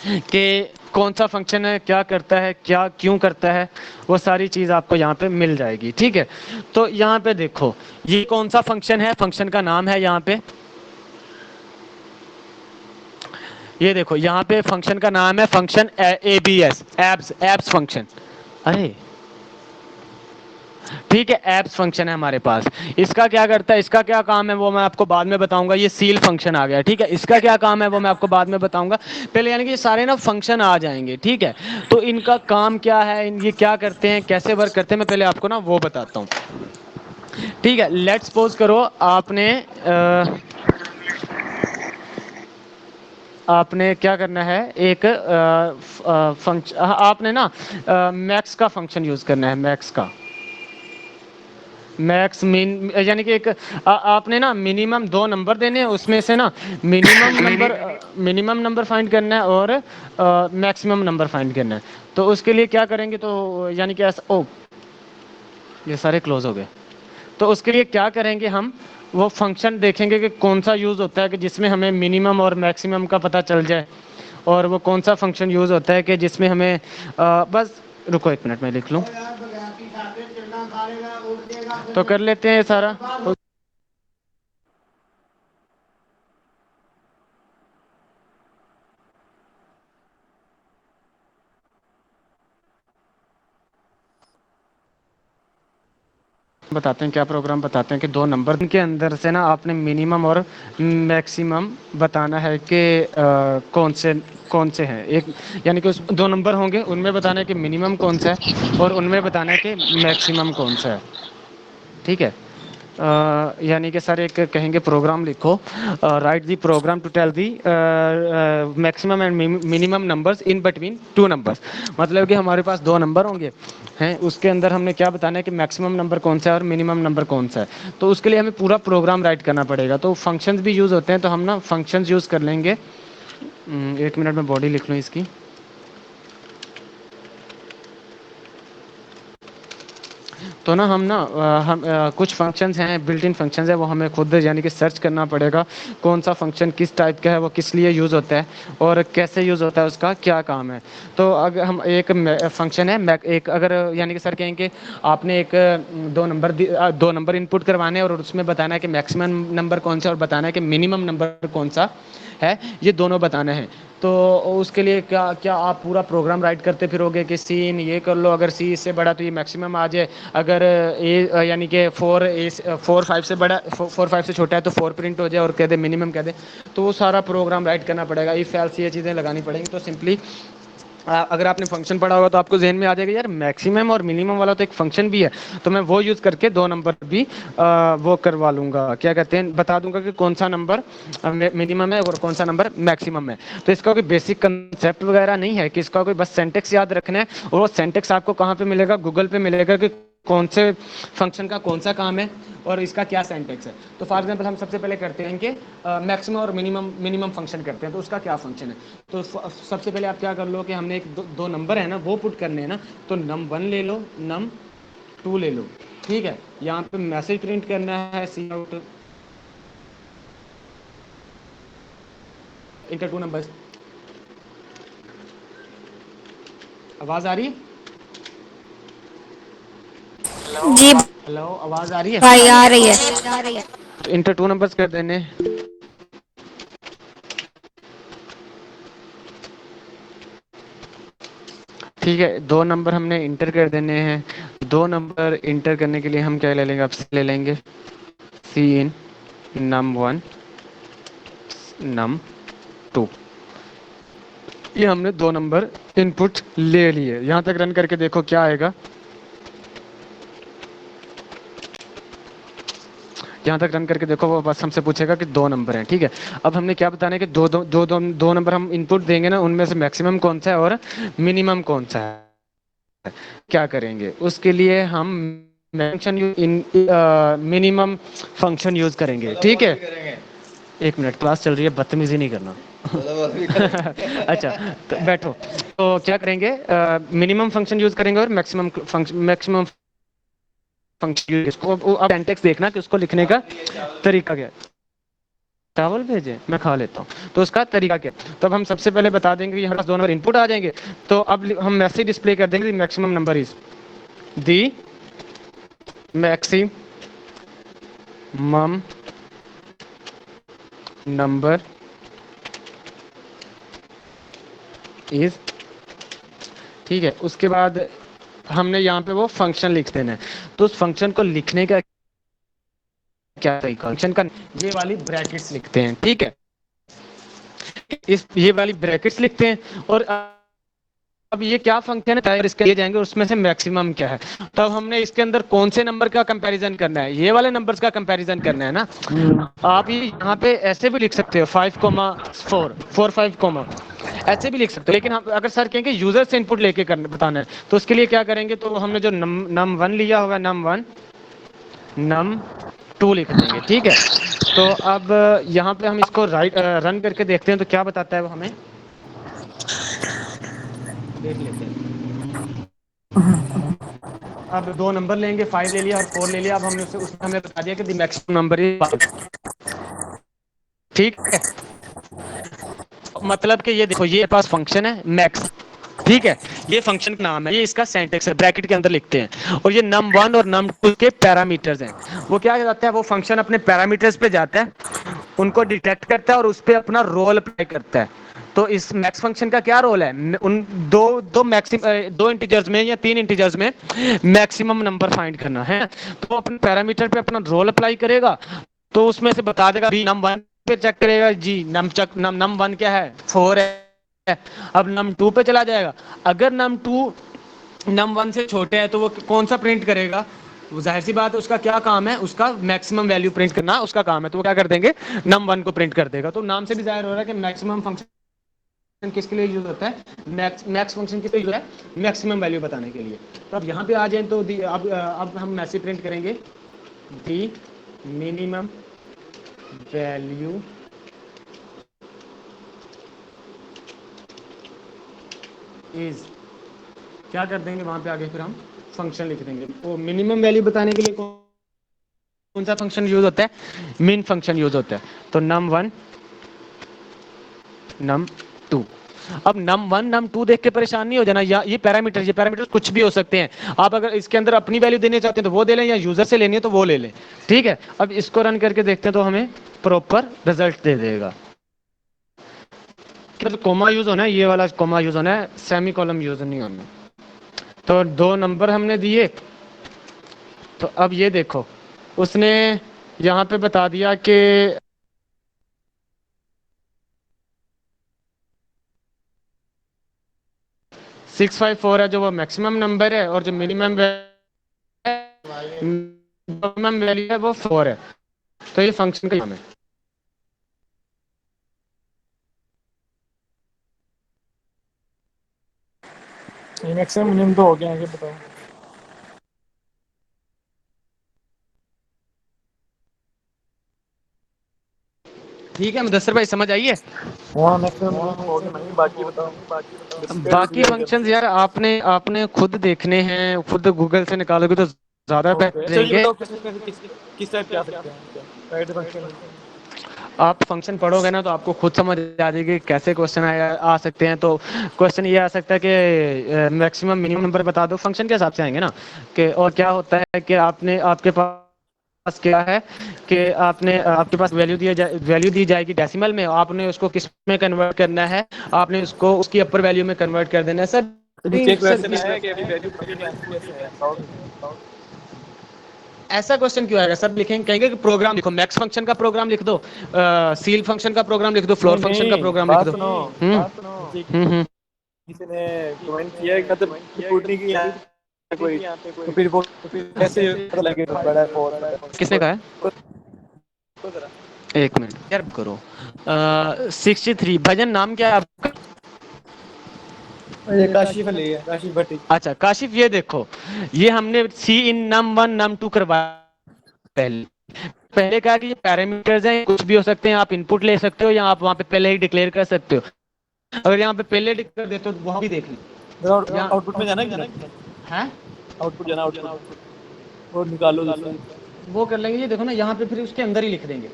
कि कौन सा फंक्शन है, क्या करता है, क्या क्यों करता है, वो सारी चीज़ आपको यहाँ पे मिल जाएगी, ठीक है। तो यहाँ पे देखो, ये कौन सा फंक्शन है, फंक्शन का नाम है यहाँ पे, ये देखो यहाँ पे फंक्शन का नाम है फंक्शन ABS, एब्स फंक्शन। अरे ठीक है, एप्स फंक्शन है हमारे पास। इसका क्या करता है, इसका क्या काम है, वो मैं आपको बाद में बताऊंगा। ये सील फंक्शन आ गया, ठीक है। इसका क्या काम है वो मैं आपको बाद में बताऊंगा। पहले यानी कि ये सारे ना फंक्शन आ जाएंगे, ठीक है। तो इनका काम क्या है, ये क्या करते हैं, कैसे वर्क करते हैं, मैं पहले आपको ना वो बताता हूँ, ठीक है। लेट्स सपोज करो आपने क्या करना है, एक फंक्शन आपने ना मैक्स का फंक्शन यूज करना है, मैक्स का, मैक्स मिन, यानी कि एक आपने ना मिनिमम दो नंबर देने हैं, उसमें से ना मिनिमम नंबर फाइंड करना है और मैक्सिमम नंबर फाइंड करना है। तो उसके लिए क्या करेंगे, तो यानी कि ऐसा, ओ ये सारे क्लोज हो गए। तो उसके लिए क्या करेंगे हम, वो फंक्शन देखेंगे कि कौन सा यूज़ होता है कि जिसमें हमें मिनिमम और मैक्सिमम का पता चल जाए, और वो कौन सा फंक्शन यूज़ होता है कि जिसमें हमें बस रुको एक मिनट में लिख लूँ, तो कर लेते हैं सारा। बताते हैं, क्या प्रोग्राम बताते हैं कि दो नंबर के अंदर से ना आपने मिनिमम और मैक्सिमम बताना है कि कौन से हैं। एक यानी कि उस दो नंबर होंगे, उनमें बताना है कि मिनिमम कौन सा है और उनमें बताना है कि मैक्सिमम कौन सा है। ठीक है। यानी कि सर एक कहेंगे प्रोग्राम लिखो, write the program to tell the maximum and minimum numbers in between two numbers. मतलब कि हमारे पास दो नंबर होंगे हैं, उसके अंदर हमने क्या बताना है कि मैक्सिमम नंबर कौन सा है और मिनिमम नंबर कौन सा है। तो उसके लिए हमें पूरा प्रोग्राम राइट करना पड़ेगा। तो फंक्शंस भी यूज़ होते हैं, तो हम ना फंक्शंस यूज़ कर लेंगे। 1 मिनट में बॉडी लिख लूँ इसकी। तो ना कुछ फंक्शंस हैं, बिल्ट इन फंक्शंस है, वो हमें खुद यानी कि सर्च करना पड़ेगा कौन सा फंक्शन किस टाइप का है, वो किस लिए यूज़ होता है और कैसे यूज़ होता है, उसका क्या काम है। तो अगर हम एक फंक्शन है, एक अगर यानी कि सर कहेंगे आपने एक दो नंबर इनपुट करवाने हैं और उसमें बताना है कि मैक्सिमम नंबर कौन सा और बताना है कि मिनिमम नंबर कौन सा है, ये दोनों बताना है। तो उसके लिए क्या क्या आप पूरा प्रोग्राम राइट करते फिरोगे कि सी इन ये कर लो, अगर सी इससे बड़ा तो ये मैक्सिमम आ जाए, अगर ए यानी कि 4 5 से बड़ा 4 5 से छोटा है तो 4 प्रिंट हो जाए और कह दे मिनिमम कह दे। तो वो सारा प्रोग्राम राइट करना पड़ेगा, इफ एल्स ये चीज़ें लगानी पड़ेंगी। तो सिंपली अगर आपने फंक्शन पढ़ा होगा तो आपको जहन में आ जाएगा यार मैक्सिमम और मिनिमम वाला तो एक फंक्शन भी है, तो मैं वो यूज़ करके दो नंबर भी वो करवा लूँगा, क्या कहते हैं, बता दूंगा कि कौन सा नंबर मिनिमम है और कौन सा नंबर मैक्सिमम है। तो इसका कोई बेसिक कंसेप्ट वगैरह नहीं है कि इसका कोई बस सेंटेक्स याद रखना है, और वो सेंटेक्स आपको कहाँ पे मिलेगा, गूगल पे मिलेगा कि कौन से फंक्शन का कौन सा काम है और इसका क्या सेंटेक्स है। तो फॉर एग्जांपल हम सबसे पहले करते हैं कि मैक्सिमम और मिनिमम फंक्शन करते हैं, तो उसका क्या फंक्शन है। तो सबसे पहले आप क्या कर लो कि हमने एक दो नंबर है ना वो पुट करने हैं ना, तो num1 ले लो, num2 ले लो। ठीक है, यहाँ पे मैसेज प्रिंट करना है सी आउट इंटर टू नंबर्स। आवाज आ रही है? जी हेलो, आवाज आ रही है? भाई आ रही है। इंटर टू नंबर्स कर देने। ठीक है, दो नंबर हमने इंटर कर देने हैं। दो नंबर इंटर करने के लिए हम क्या ले लेंगे, अब ले लेंगे सी इन num1 num2। ये हमने दो नंबर इनपुट ले लिए। यहाँ तक रन करके देखो क्या आएगा। यहाँ तक रन करके देखो, वो बस हमसे पूछेगा कि दो नंबर हैं। ठीक है, अब हमने क्या बताना है कि दो नंबर हम इनपुट देंगे ना, उनमें से मैक्सिमम कौन सा है और मिनिमम कौन सा है। क्या करेंगे उसके लिए हम फंक्शन मिनिमम फंक्शन यूज करेंगे। ठीक है, 1 मिनट, क्लास चल रही है, बदतमीजी नहीं करना। अच्छा, तो बैठो। तो क्या करेंगे, मिनिमम फंक्शन यूज करेंगे और मैक्सिमम फंक्शन यूज। इसको अब सिंटैक्स देखना कि उसको लिखने का तरीका क्या है। चावल भेजे, मैं खा लेता हूँ। तो उसका तरीका क्या है, तो अब हम सबसे पहले बता देंगे कि हमारे पास दो नंबर इनपुट आ जाएंगे। तो अब हम मैसेज डिस्प्ले कर देंगे maximum number is the maximum number is. ठीक है, उसके बाद हमने यहाँ पे वो फंक्शन लिख देना है। तो उस फंक्शन को लिखने का क्या तरीका, फंक्शन का ये वाली ब्रैकेट्स लिखते हैं। ठीक है, ये वाली ब्रैकेट्स लिखते हैं और अब ये क्या फंक्शन है इसके लिए जाएंगे, उसमें से मैक्सिमम क्या है। तब हमने इसके अंदर कौन से नंबर का कंपैरिजन करना है, ये वाले नंबर्स का कंपैरिजन करना है ना। आप ये यहाँ पे ऐसे भी लिख सकते हो 5,4 4 5, ऐसे भी लिख सकते हो। लेकिन हम अगर सर कहेंगे यूजर से इनपुट लेके करना बताना है, तो उसके लिए क्या करेंगे, तो हमने जो num1 लिया होगा num1 num2 लिख देंगे। ठीक है, तो अब यहाँ पे हम इसको रन करके देखते हैं तो क्या बताता है वो हमें, देख लेते हैं। अब दो नंबर लेंगे, 5 ले लिया और 4 ले लिया। अब हमने उसमें हमें बता दिया कि द मैक्सिमम नंबर इज 5। ठीक है, मतलब कि ये देखो, ये पास फंक्शन है मैक्स। ठीक है, ये फंक्शन का नाम है, ये इसका सिंटैक्स है, ब्रैकेट के अंदर लिखते हैं। और ये num1 और num2 के पैरामीटर्स हैं। वो क्या जाता है, वो फंक्शन अपने पैरामीटर्स पे जाता है उनको डिटेक्ट करता है और उस पर अपना रोल अप्लाई करता है। तो इस मैक्स फंक्शन का क्या रोल है, उन दो इंटीजर्स में या तीन इंटीजर्स में मैक्सिमम नंबर फाइंड करना है। तो अपने पैरामीटर पे अपना रोल अप्लाई करेगा, तो उसमें से बता देगा नम वन पे चेक करेगा जी, नम वन क्या है, 4 है। अब नम टू पे चला जाएगा, अगर नम टू नम वन से छोटे है तो वो कौन सा प्रिंट करेगा, वो जाहिर सी बात है उसका क्या काम है, उसका मैक्सिमम वैल्यू प्रिंट करना उसका काम है, तो वो क्या कर देंगे, नम वन को प्रिंट कर देगा। तो नाम से भी जाहिर हो रहा है कि मैक्सिमम फंक्शन किसके लिए यूज होता है, मैक्स फंक्शन किसके लिए यूज है, मैक्सिमम वैल्यू बताने के लिए। तो अब यहाँ पे आ जाए तो अब हम मैसेज प्रिंट करेंगे, दी मिनिमम वैल्यू इज, क्या कर देंगे वहां पे आगे फिर हम फंक्शन लिख देंगे। वो मिनिमम वैल्यू बताने के लिए कौन सा फंक्शन यूज होता है, मिन फंक्शन यूज होता है। तो नम वन नम टू। अब नम वन नम टू देख के परेशान नहीं हो जाना, ये पैरामीटर कुछ भी हो सकते हैं। आप अगर इसके अंदर अपनी वैल्यू देना चाहते हैं तो वो दे लें, या यूजर से लेनी है तो वो ले लें, ठीक है। अब इसको रन करके देखते हैं तो हमें प्रॉपर रिजल्ट दे देगा। तो कोमा यूज होना है, ये वाला कोमा यूज होना है, सेमी कॉलम यूज नहीं होना। तो 2 नंबर हमने दिए, तो अब ये देखो उसने यहाँ पे बता दिया कि 654 है जो वो मैक्सिमम नंबर है, और जो मिनिमम वैल्यू है वो 4 है। तो ये फंक्शन का नाम है। मैक्सिमम मिनिमम तो हो गया, आगे बताओ। ठीक है मुदस्सर भाई, समझ आई है? हाँ मैक्सिमम मिनिमम हो गया, नहीं बाकी बताओ। बाकी फंक्शंस यार आपने आपने खुद देखने हैं, खुद गूगल से निकालोगे तो ज्यादा बेहतर चलिए रहेंगे। बताओ किस टाइप के आ सकते हैं, राइट फंक्शन। आप फंक्शन पढ़ोगे ना तो आपको खुद समझ आ जाएगी कैसे क्वेश्चन आ सकते हैं। तो क्वेश्चन ये आ सकता है कि मैक्सिमम मिनिमम नंबर बता दो, फंक्शन के हिसाब से आएंगे ना कि, और क्या होता है कि आपने आपके पास क्या है कि आपके पास वैल्यू दी जाएगी डेसिमल में, आपने उसको किस में कन्वर्ट करना है, आपने उसको उसकी अपर वैल्यू में कन्वर्ट कर देना है। सर नीचे क्वेश्चन है कि अभी वैल्यू पता नहीं आंसर कैसे है, बताओ। ऐसा क्वेश्चन क्यों आएगा, सब लिखेंगे, कहेंगे कि प्रोग्राम लिखो, मैक्स फंक्शन का प्रोग्राम लिख दो, सील फंक्शन का प्रोग्राम लिख दो, फ्लोर फंक्शन का प्रोग्राम लिख दो। हम्म। किसी ने कमेंट किया है मतलब रिपोर्ट नहीं किया कोई, तो फिर वो कैसे पता लगेगा बड़ा है फोर, किसने कहा है? एक मिनट यार करो। 63 भजन नाम क्या है आपका? ये काशिफ अली है, काशिफ भट्टी। अच्छा काशिफ, ये देखो ये हमने सी इन नम वन नम टू करवाया। पहले कहा कि ये पैरामीटर्स हैं, कुछ भी हो सकते हैं, आप इनपुट ले सकते हो या आप वहां पे पहले ही डिक्लेयर कर सकते हो। अगर यहाँ पे पहले डिक्लेयर देते हो तो वहां भी देख लो, आउटपुट में जाना है आउटपुट जाना, आउटपुट और निकालो दूसरा, वो कर लेंगे। ये देखो ना यहाँ पे फिर उसके अंदर ही लिख देंगे,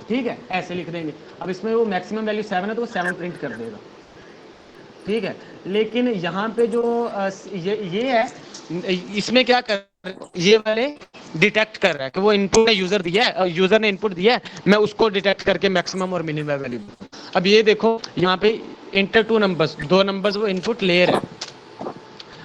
ठीक है, ऐसे लिख देंगे। अब इसमें वो मैक्सिमम वैल्यू 7 है तो वो 7 प्रिंट कर देगा, ठीक है। लेकिन यहाँ पे जो ये है, इसमें क्या कर, ये वाले डिटेक्ट कर रहा है कि वो इनपुट यूजर दिया है, यूजर ने इनपुट दिया है, मैं उसको डिटेक्ट करके मैक्सिमम और मिनिमम वैल्यू। अब ये देखो यहाँ पे इंटर 2 नंबर्स, 2 नंबर्स वो इनपुट ले रहा है।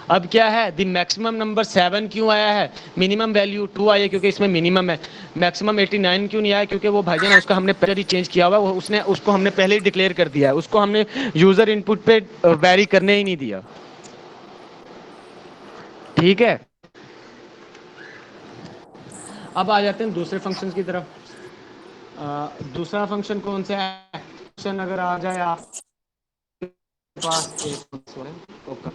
अब क्या है, द मैक्सिमम नंबर 7 क्यों आया है, मिनिमम वैल्यू 2 आई है क्योंकि इसमें मिनिमम है। मैक्सिमम 89 क्यों नहीं आया, क्योंकि वो भाईजान है उसका हमने पहले ही चेंज किया हुआ, उसने उसको हमने पहले ही डिक्लेयर कर दिया है, उसको हमने यूजर इनपुट पे वैरी करने ही नहीं दिया, ठीक है। अब आ जाते हैं दूसरे फंक्शन की तरफ। दूसरा फंक्शन कौन सा है, फंक्शन अगर आ जाए आपके पास ओके,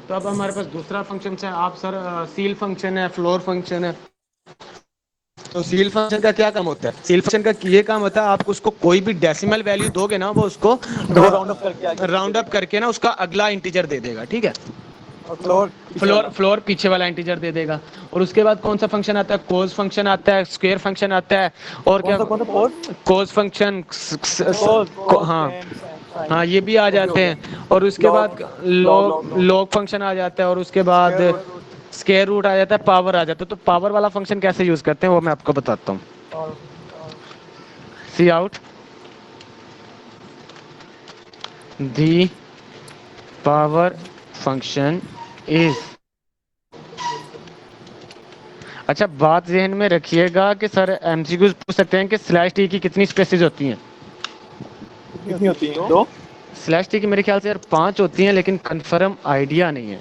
तो अब हमारे पास दूसरा फंक्शन है। आप सर सील फंक्शन है, फ्लोर फंक्शन है। तो सील फंक्शन का क्या काम होता है, सील फंक्शन का ये काम होता है, आप उसको कोई भी डेसिमल वैल्यू दोगे ना, वो उसको राउंड अप करके ना उसका अगला इंटीजर दे देगा, ठीक है। फ्लोर पीछे वाला इंटीजर दे देगा। और उसके बाद कौन सा फंक्शन आता है, कोज फंक्शन आता है, स्क्वायर फंक्शन आता है, और क्या कोज फंक्शन, हाँ ये भी आ जाते हैं। और उसके बाद लॉग फंक्शन आ जाता है, और उसके बाद स्क्वायर रूट आ जाता है, पावर आ जाता है। तो पावर वाला फंक्शन कैसे यूज करते हैं वो मैं आपको बताता हूँ। Cout the power function is. अच्छा, बात जहन में रखिएगा कि सर एमसीक्यूज पूछ सकते हैं कि स्लैश टी की कितनी स्पेसिस होती हैं। कितनी होती हैं? 2। स्लैश टी की मेरे ख्याल से यार 5 होती हैं, लेकिन कंफर्म आइडिया नहीं है।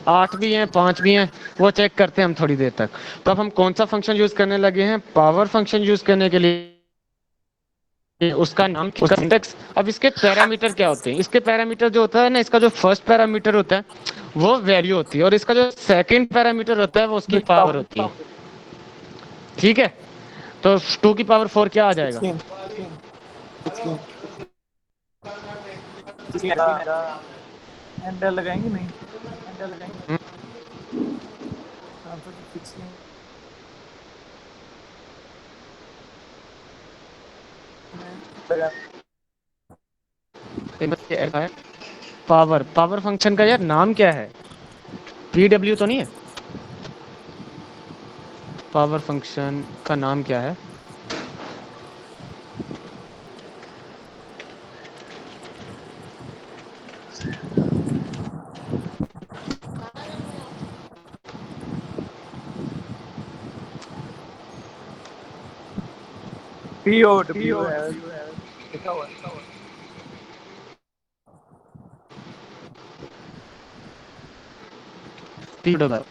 8 भी हैं, 5 भी हैं, वो चेक करते हैं हम थोड़ी देर तक। तो अब हम कौन सा फंक्शन यूज करने लगे हैं? पावर फंक्शन यूज करने के लिए उसका नाम, उसका सिंटेक्स। अब इसके पैरामीटर क्या होते हैं? इसके पैरामीटर जो होता है ना, इसका जो फर्स्ट पैरामीटर होता है वो वैल्यू होती है, और इसका जो सेकंड पैरामीटर होता है वो उसकी पावर होती है। ठीक है, तो 2 की पावर 4 क्या आ जाएगा? 16 एंड लगाएंगे नहीं? एंड लगाएंगे। आंसर तो 16 लगा। पावर, पावर फंक्शन का यार नाम क्या है? पीडब्ल्यू तो नहीं है? पावर फंक्शन का नाम क्या है? POW है लिखा हुआ है। पीडब्ल्यू।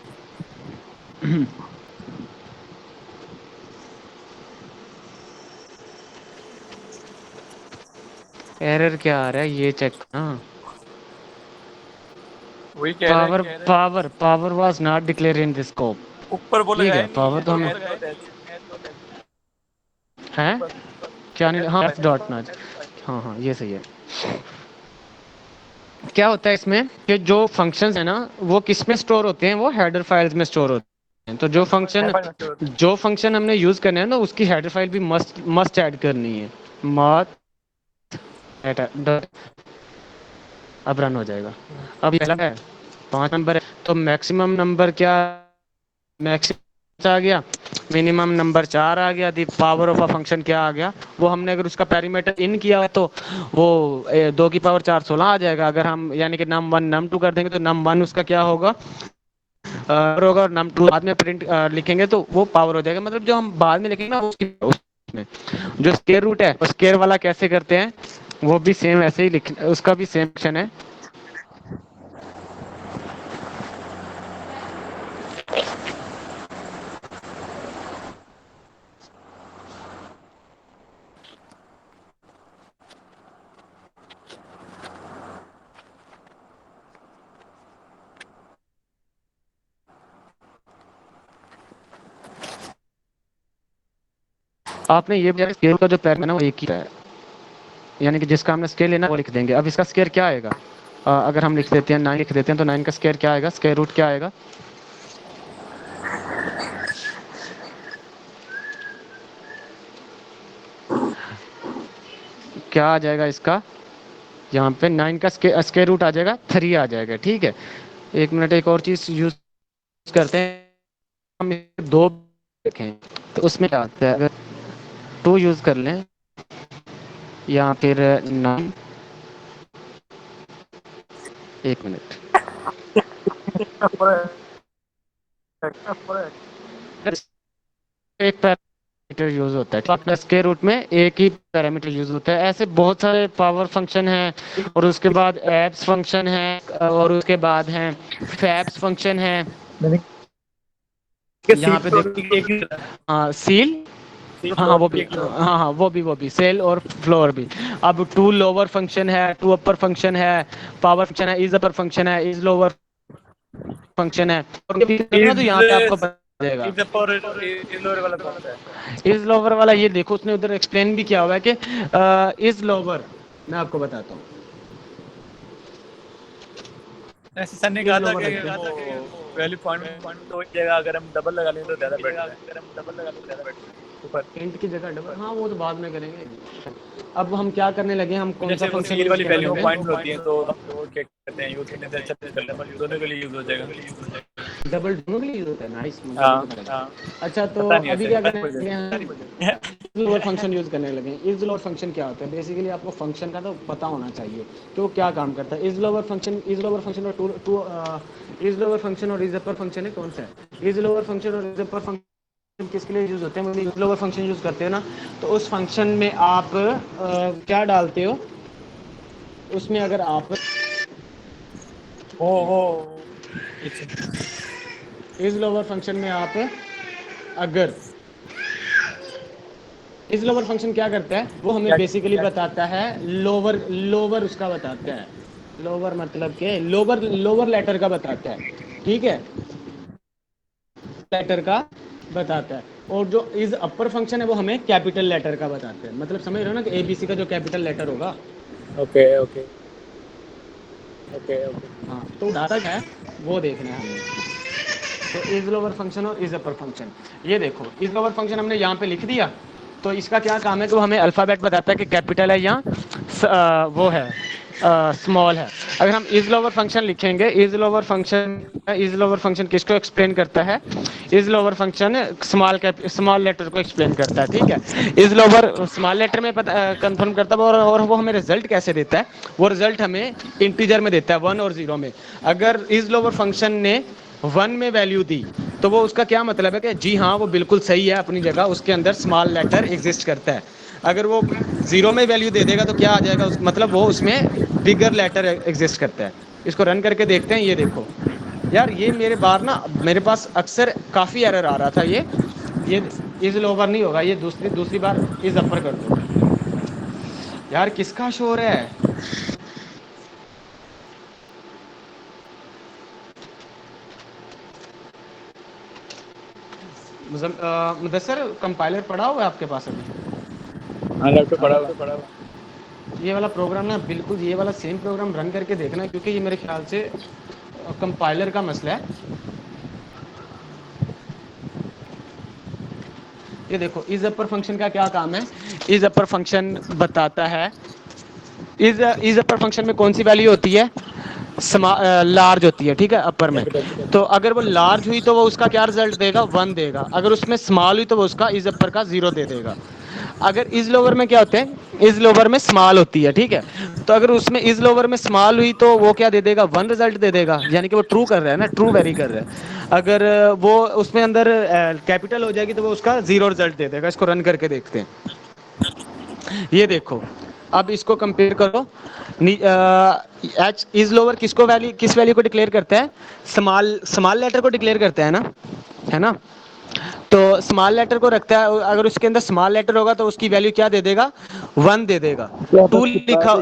एरर क्या आ रहा है ये चेक करना। वही कह रहे पावर, हैं। Power, power was not declare in this scope. ऊपर वो ठीक है, लगाएंगे पावर तो हमें है क्या नहीं? हाँ, एफ डॉट नॉट। हाँ हाँ, ये सही है। क्या होता है इसमें कि जो फंक्शंस है ना वो किस में स्टोर होते हैं? वो हेडर फाइल्स में स्टोर होते हैं। तो जो फंक्शन हमने यूज करना है ना उसकी हेडर फाइल भी मस्ट ऐड करनी है। मस्ट डॉट, अब रन हो जाएगा। अब पहला है 5 नंबर है, तो मैक्सिमम नंबर क्या? मैक्सिमम आ गया, मिनिमम नंबर 4 आ गया। The power of a function क्या आ गया? वो हमने अगर उसका पैरामीटर इन किया है तो वो 2 की पावर 4 16 आ जाएगा। अगर हम यानी कि नम 1 नम 2 कर देंगे तो नम 1 उसका क्या होगा? होगा, और नम 2 बाद में प्रिंट लिखेंगे तो वो पावर हो जाएगा। मतलब जो हम बाद में लिखेंगे ना उसमें जो स्क्वायर रूट है, स्क्वायर वाला कैसे करते हैं वो भी सेम ऐसे ही लिख, उसका भी सेम ऑप्शन है। आपने ये भी स्केल का जो पैर है ना वो एक ही है, यानी कि जिसका हमने स्केल लेना वो लिख देंगे। अब इसका स्केयर क्या आएगा? अगर हम लिख देते हैं 9 लिख देते हैं तो 9 का स्केयर क्या आएगा? स्केयर रूट क्या आएगा? क्या आ जाएगा इसका? यहाँ पे 9 का स्केयर रूट आ जाएगा 3 आ जाएगा। ठीक है, एक मिनट, एक और चीज यूज करते हैं हम। 2 रखें तो उसमें क्या आता है? अगर 2 यूज कर लें या फिर 9, एक मिनट, एक पैरामीटर यूज होता है। तो अपना स्क्वायर रूट में एक ही पैरामीटर यूज होता है। ऐसे बहुत सारे पावर फंक्शन हैं, और उसके बाद एब्स फंक्शन है, और उसके बाद हैं फैब्स फंक्शन है। यहाँ पे देखो, हाँ सील, हाँ हाँ वो भी, हाँ हाँ वो भी सेल और फ्लोर भी। अब 2 लोअर फंक्शन है, 2 अपर फंक्शन है, पावर फंक्शन है, इज अपर फंक्शन है, इज लोअर फंक्शन है। और तो यहाँ पे आपको बता देगा इज लोअर वाला। ये देखो उसने उधर एक्सप्लेन भी किया हुआ है कि इज लोअर, मैं आपको बताता हूँ। ऐसे सर ने कहा था कि वैल्यू पॉइंट तो जगह अगर हम डबल लगा लें तो ज्यादा बेटर है। ऊपर इंट की जगह डबल, हाँ वो तो बाद में करेंगे। अब हम क्या करने लगे? हम कौन सा फंक्शन सील वाली वैल्यू यूज पॉइंट होती है तो हम क्या कहते हैं यूज करने से अच्छा डबल यूज दोनों के लिए यूज हो जाएगा। डबल दोनों के लिए यूज होता है। नाइस। हाँ अच्छा तो पता नहीं अभी ऐसे क्या हर करने कोई लगे हम जगह। इज लोअर फंक्शन यूज करने लगे। इज लोअर फंक्शन क्या होता है? बेसिकली आपको फंक्शन का तो पता होना चाहिए कि वो क्या काम करता है। इज लोअर फंक्शन और टू इज लोअर फंक्शन और इज अपर फंक्शन है, कौन सा है? इज लोअर फंक्शन और इज अपर फंक्शन किसके लिए यूज होते हैं? वो इज लोअर फंक्शन यूज करते हो ना, तो उस फंक्शन में आप क्या डालते हो? उसमें अगर आप वो इज लोअर फंक्शन में आप अगर इज लोअर फंक्शन क्या करता है, वो हमें क्या बेसिकली बताता है लोअर लोअर उसका बताता है। लोअर मतलब के लोअर लोअर लेटर का बताता है, ठीक है, लेटर का बताता है। और जो इज अपर फंक्शन है वो हमें कैपिटल लेटर का बताता है। मतलब समझ रहे हो ना कि एबीसी का जो कैपिटल लेटर होगा। Okay okay. हाँ तो डाटा क्या है वो देखना है हमें। तो इज लोअर फंक्शन और इज अपर फंक्शन, ये देखो इज लोअर फंक्शन हमने यहाँ पे लिख दिया। तो इसका क्या काम है कि वो हमें अल्फ़ाबेट बताता है कि कैपिटल है या वो है स्मॉल है। अगर हम इज लोअर फंक्शन लिखेंगे, इज लोअर फंक्शन किसको एक्सप्लेन करता है? Is lower function small letter को एक्सप्लेन करता है, ठीक है। इज लोअर स्मॉल लेटर में कंफर्म करता है और वो हमें रिजल्ट कैसे देता है? वो रिजल्ट हमें इंटीजर में देता है, 1 और 0 में। अगर इज लोअर फंक्शन ने 1 में वैल्यू दी तो वो उसका क्या मतलब है कि जी हाँ वो बिल्कुल सही है अपनी जगह, उसके अंदर स्मॉल लेटर एग्जिस्ट करता है। अगर वो 0 में वैल्यू दे देगा तो क्या आ जाएगा मतलब वो उसमें बिगर लेटर एग्जिस्ट करता है। इसको रन करके देखते हैं। ये देखो यार, ये मेरे बार ना मेरे पास अक्सर काफ़ी एरर आ रहा था। ये इज लोअर नहीं होगा, ये दूसरी बार इज अपर कर दो। यार किसका शोर है? मुदस्सर कंपाइलर पड़ा हुआ है आपके पास अभी? हाँ लैपटॉप पड़ा हुआ ये वाला प्रोग्राम ना बिल्कुल ये वाला सेम प्रोग्राम रन करके देखना, क्योंकि ये मेरे ख्याल से कंपाइलर का मसला है। ये देखो इज अपर फंक्शन का क्या काम है? इज अपर फंक्शन बताता है इज अपर फंक्शन में कौन सी वैल्यू होती है? लार्ज होती है, ठीक है, अपर में। तो अगर वो लार्ज हुई तो वो उसका क्या रिजल्ट देगा? 1 देगा। अगर उसमें स्मॉल हुई तो वो उसका इज अपर का 0 दे देगा। अगर इज लोअर में क्या होते हैं? इज लोअर में स्मॉल होती है, ठीक है। तो अगर उसमें इज लोअर में स्मॉल हुई तो वो क्या दे देगा? 1 रिजल्ट दे देगा, यानी कि वो ट्रू कर रहा है ना, ट्रू वेरी कर रहा है। अगर वो उसमें अंदर कैपिटल हो जाएगी तो वो उसका 0 रिजल्ट दे देगा। इसको रन करके देखते हैं। ये देखो अब इसको कंपेयर करो। एच इज लोअर किस वैल्यू को डिक्लेयर करता है? स्मॉल लेटर को डिक्लेयर करता है ना। तो स्मॉल लेटर को रखता है, अगर उसके अंदर स्मॉल लेटर होगा तो उसकी वैल्यू क्या दे देगा? 1 दे देगा। टू लिखा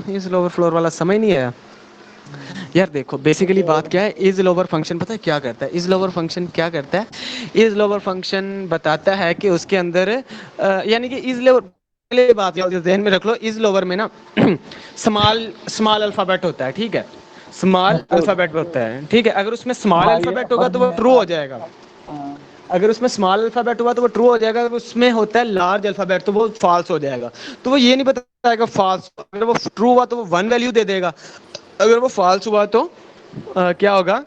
इज लोअर फ्लोर वाला समझ नहीं आया यार। देखो बेसिकली बात क्या है, इज लोअर फंक्शन पता है क्या करता है? इज लोअर फंक्शन क्या करता है? इज लोअर फंक्शन बताता है कि उसके अंदर यानी कि इज लोअर, पहले बात ध्यान में रख लो, इज लोअर में ना स्मॉल अल्फाबेट होता है, ठीक है, स्मॉल अल्फाबेट होता है, ठीक है। अगर उसमें स्मॉल अल्फाबेट होगा तो वो ट्रू हो जाएगा। अगर उसमें स्मॉल अल्फाबेट हुआ तो वो ट्रू हो जाएगा। अगर उसमें होता है लार्ज अल्फाबेट तो वो फॉल्स हो जाएगा। तो वो ये नहीं बताएगा फॉल्स। अगर वो ट्रू हुआ तो वो 1 वैल्यू दे देगा। अगर वो फॉल्स हुआ तो क्या होगा?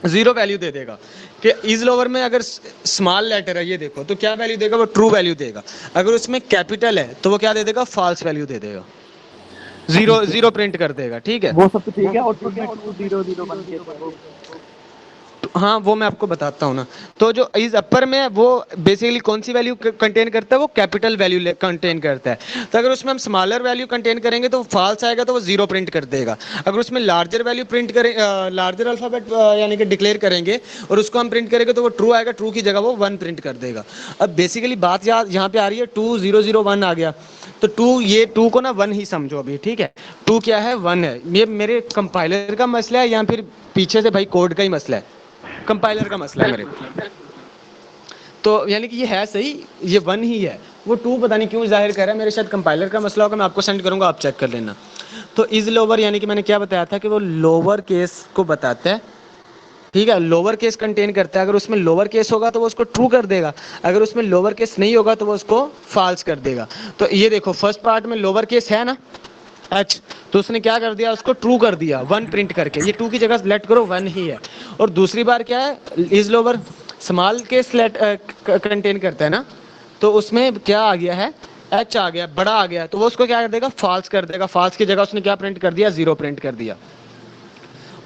0 वैल्यू दे देगा। कि इज लोअर में अगर स्मॉल लेटर है, ये देखो, तो क्या वैल्यू देगा? वो ट्रू वैल्यू देगा। अगर उसमें कैपिटल है तो वो क्या दे देगा? फॉल्स वैल्यू दे देगा। 0 प्रिंट कर देगा, ठीक है। वो सब तो ठीक है, और फिर में 2 0 0 1 के तो हाँ वो मैं आपको बताता हूँ ना। तो जो इज अपर में है वो बेसिकली कौन सी वैल्यू कंटेन करता है? वो कैपिटल वैल्यू कंटेन करता है। तो अगर उसमें हम स्मॉलर वैल्यू कंटेन करेंगे तो फॉल्स आएगा, तो वो 0 प्रिंट कर देगा। अगर उसमें लार्जर वैल्यू प्रिंट करें, लार्जर अल्फाबेट यानी कि डिक्लेयर करेंगे और उसको हम प्रिंट करेंगे तो वो ट्रू आएगा। ट्रू की जगह वो 1 प्रिंट कर देगा। अब बेसिकली बात यहाँ पे आ रही है 2 0 0 1 आ गया। तो 2 को ना 1 ही समझो अभी, ठीक है। 2 क्या है? 1 है। ये मेरे कंपाइलर का मसला है या फिर पीछे से भाई कोड का ही मसला है? कंपाइलर का मसला है मेरे। तो यानी कि ये है सही, ये 1 ही है। वो 2 पता नहीं क्यों जाहिर कर रहा है, मेरे शायद कंपाइलर का मसला होगा। मैं आपको सेंड करूंगा, आप चेक कर लेना। तो इज लोअर यानी कि मैंने क्या बताया था कि वो लोअर केस को बताता है, ठीक है। लोअर केस कंटेन करता है। अगर उसमें लोअर केस होगा तो वो उसको ट्रू कर देगा। अगर उसमें लोअर केस नहीं होगा तो वो उसको फॉल्स कर देगा। तो ये देखो फर्स्ट पार्ट में लोअर केस है ना, एच, तो उसने क्या कर दिया, उसको ट्रू कर दिया 1 प्रिंट करके, ये 2 की जगह लेट करो 1 ही है। और दूसरी बार क्या है, is lower small case late contain करता है ना, तो उसमें क्या आ गया है, एच आ गया, बड़ा आ गया, तो वो उसको क्या कर देगा, फॉल्स कर देगा। फॉल्स की जगह उसने क्या प्रिंट कर दिया, 0 प्रिंट कर दिया।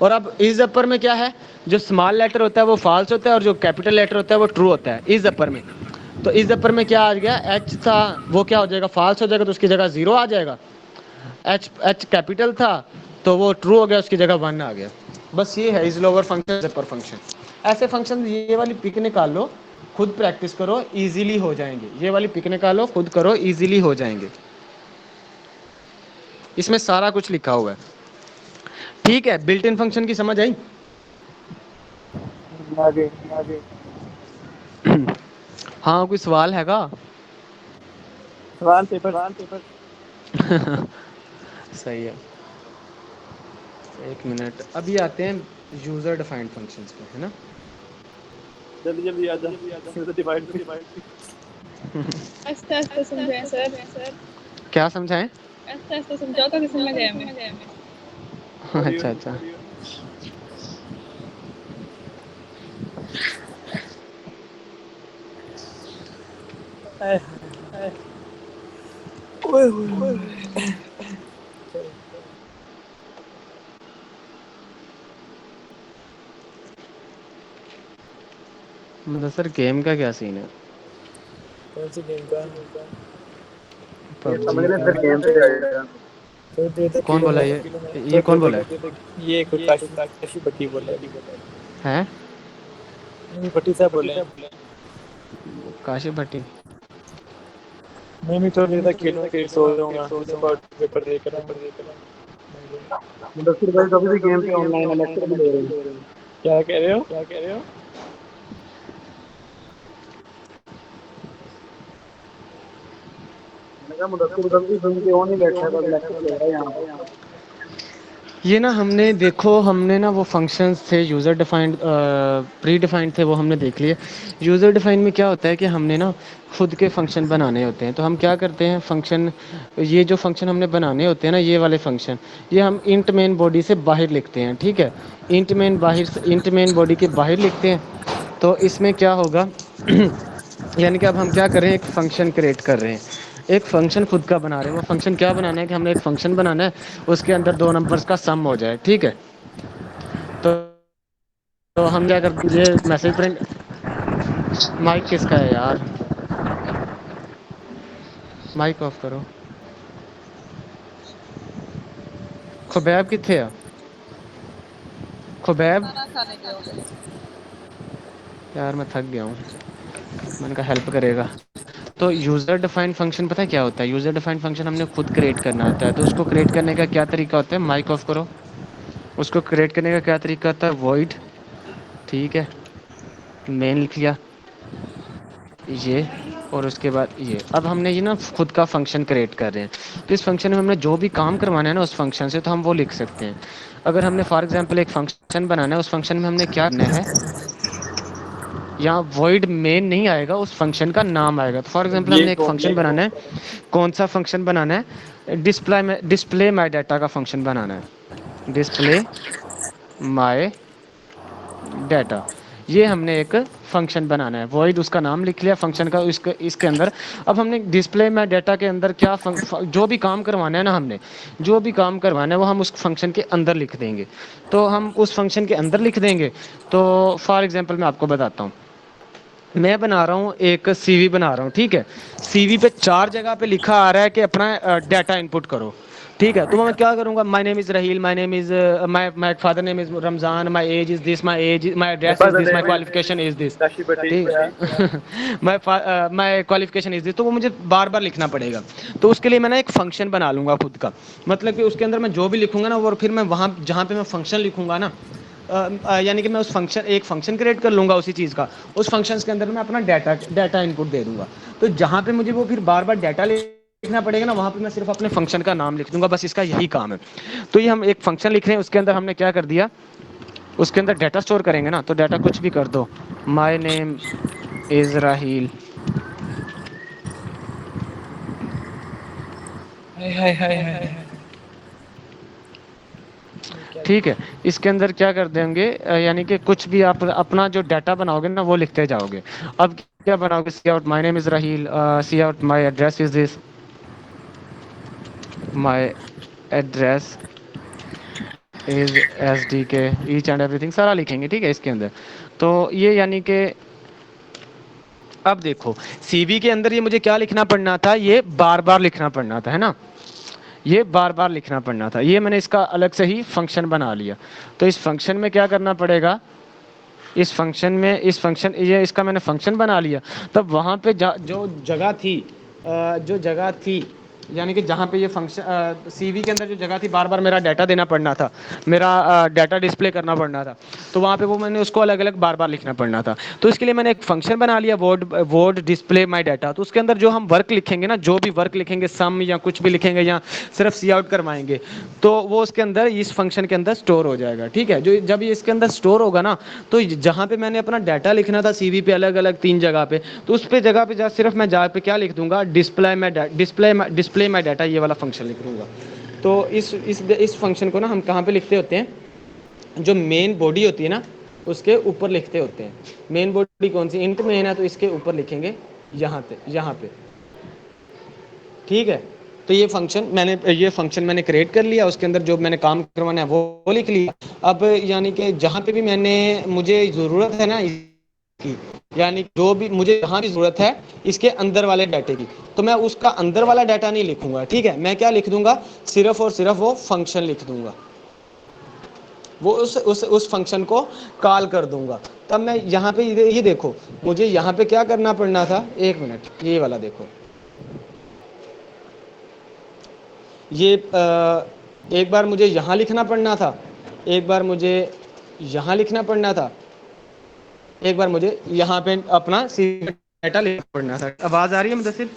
और अब इज अपर में क्या है, जो स्मॉल लेटर होता है वो फॉल्स होता है और जो कैपिटल लेटर होता है वो ट्रू होता है इज अपर में। तो इज अपर में क्या आ गया, एच था, वो क्या हो जाएगा, फॉल्स हो जाएगा, तो उसकी जगह 0 आ जाएगा। एच एच कैपिटल था तो वो ट्रू हो गया, उसकी जगह 1 आ गया। बस ये है is lower function, upper function. ऐसे फंक्शन ये वाली पिक निकाल लो, खुद प्रैक्टिस करो, इजीली हो जाएंगे। ये वाली पिक निकालो, खुद करो, इजीली हो जाएंगे। इसमें सारा कुछ लिखा हुआ है। ठीक है, बिल्ट इन फंक्शन की समझ आई? आगे हाँ, कोई सवाल हैगा? सवाल पेपर सही है। एक मिनट, अभी आते हैं यूजर डिफाइंड फंक्शंस पे, है ना। जल्दी जल्दी आ जा, यूजर डिफाइंड पे। आस्ते आस्ते समझाएं सर, क्या समझाएं? आस्ते आस्ते समझाओ तो किसी में गए हमें। अच्छा अच्छा। ओए ओए मतलब सर गेम का क्या सीन है? कौन सी गेम का? पबजी समझ रहे फिर का? गेम पे आएगा। तो दे दे कौन किलो बोला में, ये कौन बोला है? ये कोई काशी भट्टी बोले, हैं? नहीं भट्टी साहब बोले। काशिफ भट्टी? मैं भी थोड़ी देर तक खेलूंगा, फिर सो जाऊंगा, उसके बाद पेपर दे कर आऊंगा। मुदस्सिर भाई कभी भी गेम पे ऑनलाइन है, लेक्चर भी ले रहे हैं। क्या कह रहे हो? मैंने कहा मुदस्सिर कभी भी गेम पे ऑन ही बैठा है, बस लेक्चर ले रहा है यहाँ पे। ये ना हमने देखो, हमने ना वो फंक्शंस थे यूज़र डिफाइंड, प्री डिफाइंड थे, वो हमने देख लिए। यूज़र डिफाइंड में क्या होता है कि हमने ना खुद के फंक्शन बनाने होते हैं। तो हम क्या करते हैं, फंक्शन, ये जो फंक्शन हमने बनाने होते हैं ना, ये वाले फंक्शन, ये हम इंट मेन बॉडी से बाहर लिखते हैं। ठीक है, इंट मेन बॉडी के बाहर लिखते हैं। तो इसमें क्या होगा यानी कि अब हम क्या कर रहे हैं, एक फंक्शन क्रिएट कर रहे हैं, एक फंक्शन खुद का बना रहे हैं। वो फंक्शन क्या बनाना है कि हमने एक फंक्शन बनाना है, उसके अंदर 2 नंबर्स का सम हो जाए। ठीक है, तो हम क्या करते हैं, ये मैसेज प्रिंट। माइक किसका है यार, माइक ऑफ करो। खुबैब कितने है, खुबैब? खाना खाने गए होंगे। यार मैं थक गया हूँ, मैंने कहा हेल्प करेगा। तो यूज़र डिफाइंड फंक्शन पता है क्या होता है? यूज़र डिफाइंड फंक्शन हमने खुद क्रिएट करना होता है। तो उसको क्रिएट करने का क्या तरीका होता है, माइक ऑफ करो। उसको क्रिएट करने का क्या तरीका होता है, वॉइड, ठीक है, मेन लिख लिया ये, और उसके बाद ये। अब हमने ये ना खुद का फंक्शन क्रिएट कर रहे हैं, तो इस फंक्शन में हमने जो भी काम करवाना है ना उस फंक्शन से, तो हम वो लिख सकते हैं। अगर हमने फॉर एग्जांपल एक फंक्शन बनाना है, उस फंक्शन में हमने क्या करना है, यहाँ वॉइड मेन नहीं आएगा, उस फंक्शन का नाम आएगा। तो फॉर एग्जांपल ये हमने एक फंक्शन बनाना है, कौन सा फंक्शन बनाना है, डिस्प्ले माई डाटा का फंक्शन बनाना है, डिस्प्ले माई डाटा। ये हमने एक फंक्शन बनाना है, वॉइड उसका नाम लिख लिया फंक्शन का, इसके अंदर अब हमने डिस्प्ले में डाटा के अंदर क्या जो भी काम करवाना है ना, हमने जो भी काम करवाना है वो हम उस फंक्शन के अंदर लिख देंगे। तो हम उस फंक्शन के अंदर लिख देंगे। तो फॉर एग्जांपल मैं आपको बताता हूँ, मैं बना रहा हूँ एक सीवी बना रहा हूँ। ठीक है, सीवी पे 4 जगह पे लिखा आ रहा है कि अपना डाटा इनपुट करो। ठीक है, तो मैं क्या करूंगा, my name is Raheel, my name is my father name is Ramzan, my age is this, my age, my address is this, my qualification is this. काशी भट्टी ठीक है माय क्वालिफिकेशन इज दिस, तो वो मुझे बार बार लिखना पड़ेगा। तो उसके लिए मैं ना एक फंक्शन बना लूंगा खुद का, मतलब कि उसके अंदर मैं जो भी लिखूंगा ना, और फिर मैं वहाँ जहाँ पे मैं फंक्शन लिखूंगा ना, यानी कि मैं उस फंक्शन, एक फंक्शन क्रिएट कर लूँगा उसी चीज़ का, उस फंक्शन के अंदर मैं अपना डाटा इनपुट दे दूंगा। तो जहाँ पे मुझे वो फिर बार बार डाटा लिखना पड़ेगा ना, वहाँ पे मैं सिर्फ अपने फंक्शन का नाम लिख दूंगा, बस इसका यही काम है। तो ये हम एक फंक्शन लिख रहे हैं, उसके अंदर हमने क्या कर दिया, उसके अंदर डाटा स्टोर करेंगे ना, तो डाटा कुछ भी कर दो, माई नेम इज राहील। हाय हाय हाय हाय। ठीक है, इसके अंदर क्या कर देंगे, यानी कि कुछ भी आप अपना जो डाटा बनाओगे ना वो लिखते जाओगे। अब क्या बनाओगे, cout my name is Raheel, cout my address is this, my address is S D K, each and everything सारा लिखेंगे। ठीक है, इसके अंदर तो ये यानी कि अब देखो सीवी के अंदर ये मुझे क्या लिखना पड़ना था, ये बार बार लिखना पड़ना था, है ना, ये बार बार लिखना पड़ना था। ये मैंने इसका अलग से ही फंक्शन बना लिया। तो इस फंक्शन में क्या करना पड़ेगा, इस फंक्शन में, इस फंक्शन, ये इसका मैंने फंक्शन बना लिया। तब वहाँ पे जो जगह थी, जो जगह थी, यानी कि जहाँ पे ये फंक्शन सीवी के अंदर जो जगह थी, बार बार मेरा डाटा देना पड़ना था, मेरा डाटा डिस्प्ले करना पड़ना था, तो वहाँ पे वो मैंने उसको अलग अलग बार बार लिखना पड़ना था। तो इसके लिए मैंने एक फंक्शन बना लिया, वर्ड डिस्प्ले माई डाटा। तो उसके अंदर जो हम वर्क लिखेंगे ना, जो भी वर्क लिखेंगे, सम या कुछ भी लिखेंगे या सिर्फ सी आउट करवाएंगे, तो वो उसके अंदर इस फंक्शन के अंदर स्टोर हो जाएगा। ठीक है, जो जब ये इसके अंदर स्टोर होगा ना, तो जहाँ पे मैंने अपना डाटा लिखना था सीवी पे अलग अलग 3 जगह पे, तो उस पे जगह पे जा सिर्फ मैं जहाँ पे क्या लिख दूंगा, डिस्प्ले माई डाटा, ये वाला फंक्शन लिख दूंगा। तो इस फंक्शन को ना हम कहाँ पे लिखते होते हैं, जो मेन बॉडी होती है ना उसके ऊपर लिखते होते हैं। मेन बॉडी कौन सी, इंट मेन है, तो इसके ऊपर लिखेंगे यहाँ पे। ठीक है, तो ये फंक्शन मैंने क्रिएट कर लिया, उसके अंदर जो मैंने काम करवाना है वो लिख लिया। अब यानी कि जहाँ पे भी मुझे ज़रूरत है ना इसकी, यानी जो भी मुझे जहाँ भी ज़रूरत है इसके अंदर वाले डाटे की, तो मैं उसका अंदर वाला डाटा नहीं लिखूंगा। ठीक है, मैं क्या लिख दूंगा, सिर्फ और सिर्फ वो फंक्शन लिख दूंगा, वो उस फंक्शन को कॉल कर दूंगा। तब मैं यहाँ पे ये देखो, मुझे यहाँ पे क्या करना पड़ना था, एक मिनट, ये वाला देखो, ये एक बार मुझे यहाँ लिखना पड़ना था, एक बार मुझे यहाँ लिखना पड़ना था, एक बार मुझे यहाँ पे अपना डाटा लिखना पड़ना था। आवाज़ आ रही है मुदस्सिर?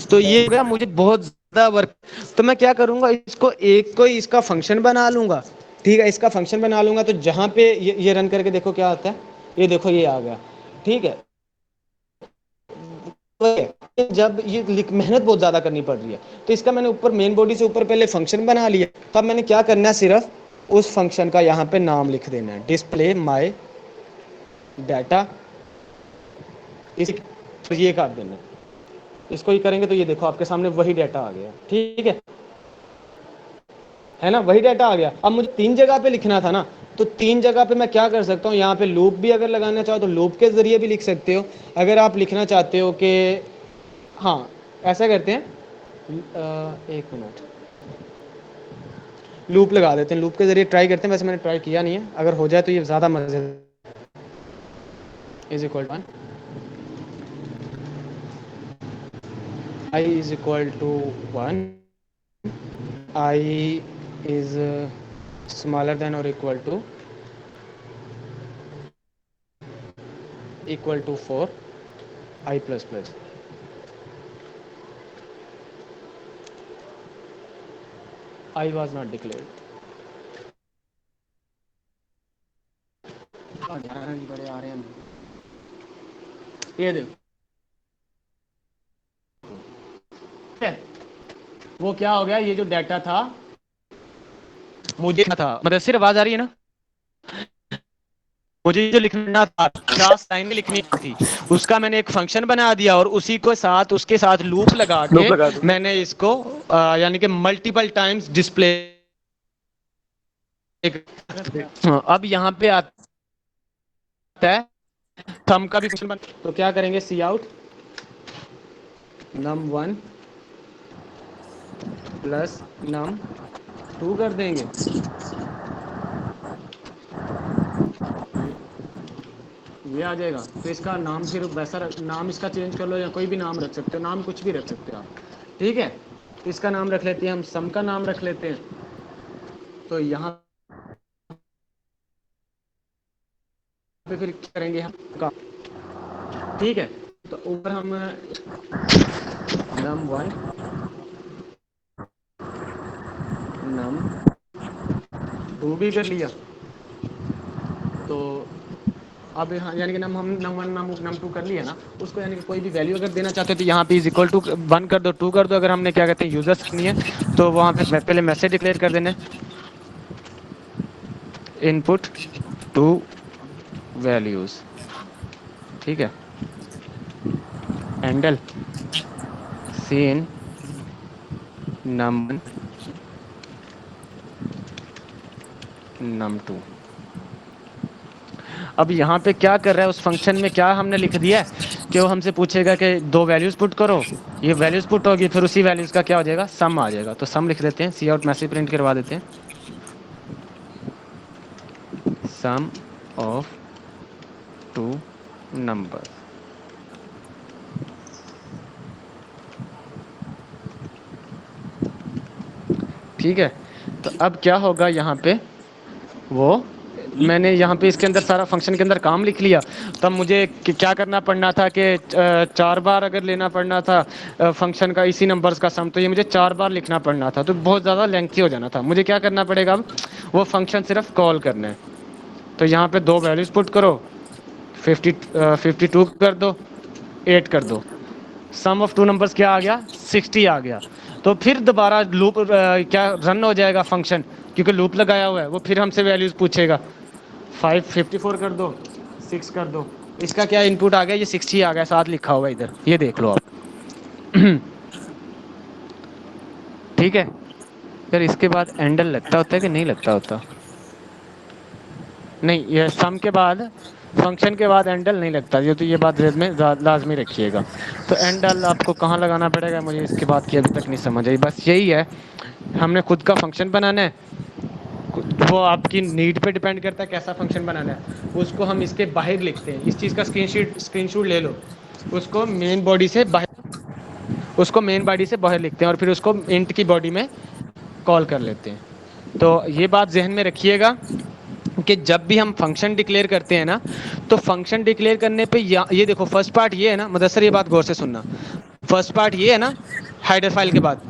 तो ये हो गया मुझे बहुत ज़्यादा वर्क। तो मैं क्या करूँगा, इसको एक कोई इसका फंक्शन बना लूँगा। ठीक है, इसका फंक्शन बना लूँगा, तो जहाँ पे ये रन करके देखो क्या आता है, ये देखो ये आ गया। ठीक है, जब ये मेहनत बहुत ज़्यादा करनी पड़ रही है, तो इसका मैंने ऊपर मेन बॉडी से ऊपर पहले फंक्शन बना लिया। तब मैंने क्या करना है, सिर्फ उस फंक्शन का यहाँ पे नाम लिख देना है, डिस्प्ले माई डाटा, ये कर देना। इसको ही करेंगे तो ये देखो आपके सामने वही डाटा आ गया। ठीक है ना, वही डाटा आ गया। अब मुझे 3 जगह पे लिखना था ना, तो 3 जगह पे मैं क्या कर सकता हूँ, यहाँ पे लूप भी अगर लगाना चाहो तो लूप के ज़रिए भी लिख सकते हो। अगर आप लिखना चाहते हो कि हाँ ऐसा करते हैं, एक मिनट, लूप लगा देते हैं, लूप के ज़रिए ट्राई करते हैं। वैसे मैंने ट्राई किया नहीं है, अगर हो जाए तो ये ज़्यादा मज़े is equal to 1, I is equal to 1, I is smaller than or equal to 4, I plus plus. I was not declared. बड़े आ रहे हैं, ये देखो वो क्या हो गया, ये जो डाटा था मुझे था, मतलब सिर्फ आवाज आ रही है ना, मुझे जो लिखना था 50 लाइन में लिखनी थी, उसका मैंने एक फंक्शन बना दिया और उसी को साथ उसके साथ लूप लगा के मैंने इसको यानी कि मल्टीपल टाइम्स डिस्प्ले। अब यहाँ पे आता है थंब का भी फंक्शन बन, तो क्या करेंगे, सी आउट num1 प्लस num2 कर देंगे। ये आ जाएगा। तो इसका नाम फिर वैसा नाम इसका चेंज कर लो या कोई भी नाम रख सकते हो, नाम कुछ भी रख सकते हो आप। ठीक है, तो इसका नाम रख लेते हैं हम, सम का नाम रख लेते हैं। तो यहाँ पे फिर करेंगे हम का, ठीक है, तो ऊपर हम num1 num2 भी कर लिया। तो अब यहाँ यानी कि हम num1 num2 कर लिया ना, उसको यानी कि कोई भी वैल्यू अगर देना चाहते हो तो यहाँ पे इज इक्वल टू 1 कर दो, 2 कर दो। अगर हमने क्या कहते हैं यूजर्स करनी है तो वहाँ पे पहले मैसेज डिक्लेयर कर देना है, इनपुट टू वैल्यूज, ठीक है। एंडल सीन num1 num2। अब यहाँ पे क्या कर रहा है उस फंक्शन में, क्या हमने लिख दिया है कि वो हमसे पूछेगा कि दो वैल्यूज पुट करो, ये वैल्यूज पुट होगी, फिर उसी वैल्यूज का क्या हो जाएगा, सम आ जाएगा। तो सम लिख देते हैं, सी आउट मैसेज प्रिंट करवा देते हैं, सम ऑफ टू नंबर। ठीक है, तो अब क्या होगा यहाँ पे, वो मैंने यहाँ पे इसके अंदर सारा फंक्शन के अंदर काम लिख लिया। तब मुझे क्या करना पड़ना था कि 4 बार अगर लेना पड़ना था फंक्शन का इसी नंबर्स का सम, तो ये मुझे 4 बार लिखना पड़ना था, तो बहुत ज़्यादा लेंथी हो जाना था। मुझे क्या करना पड़ेगा, अब वो फंक्शन सिर्फ कॉल करना है। तो यहाँ पे दो वैल्यूज पुट करो, 52 कर दो, 8 कर दो, सम ऑफ टू नंबर्स क्या आ गया, 60 आ गया। तो फिर दोबारा लूप क्या रन हो जाएगा फंक्शन, क्योंकि लूप लगाया हुआ है, वो फिर हमसे वैल्यूज पूछेगा। 54 कर दो, 6 कर दो, इसका क्या इनपुट आ गया, ये 60 आ गया, साथ लिखा हुआ इधर, ये देख लो आप। ठीक है, फिर इसके बाद एंडल लगता होता है कि नहीं लगता होता, नहीं, ये सम के बाद फंक्शन के बाद एंडल नहीं लगता, ये तो ये बात ज़हन में लाजमी रखिएगा। तो एंडल आपको कहाँ लगाना पड़ेगा, मुझे इसके बाद की अभी तक नहीं समझ आई। बस यही है, हमने खुद का फंक्शन बनाना है, वो आपकी नीड पे डिपेंड करता है कैसा फंक्शन बनाना है, उसको हम इसके बाहर लिखते हैं। इस चीज़ का स्क्रीनशॉट ले लो, उसको मेन बॉडी से बाहर, उसको मेन बॉडी से बाहर लिखते हैं और फिर उसको इंट की बॉडी में कॉल कर लेते हैं। तो ये बात जहन में रखिएगा कि जब भी हम फंक्शन डिक्लेयर करते हैं ना, तो फंक्शन डिक्लेयर करने पे ये देखो, फर्स्ट पार्ट ये है ना मुदस्सर, ये बात गौर से सुनना, फर्स्ट पार्ट ये है ना हाइडर फाइल के बाद,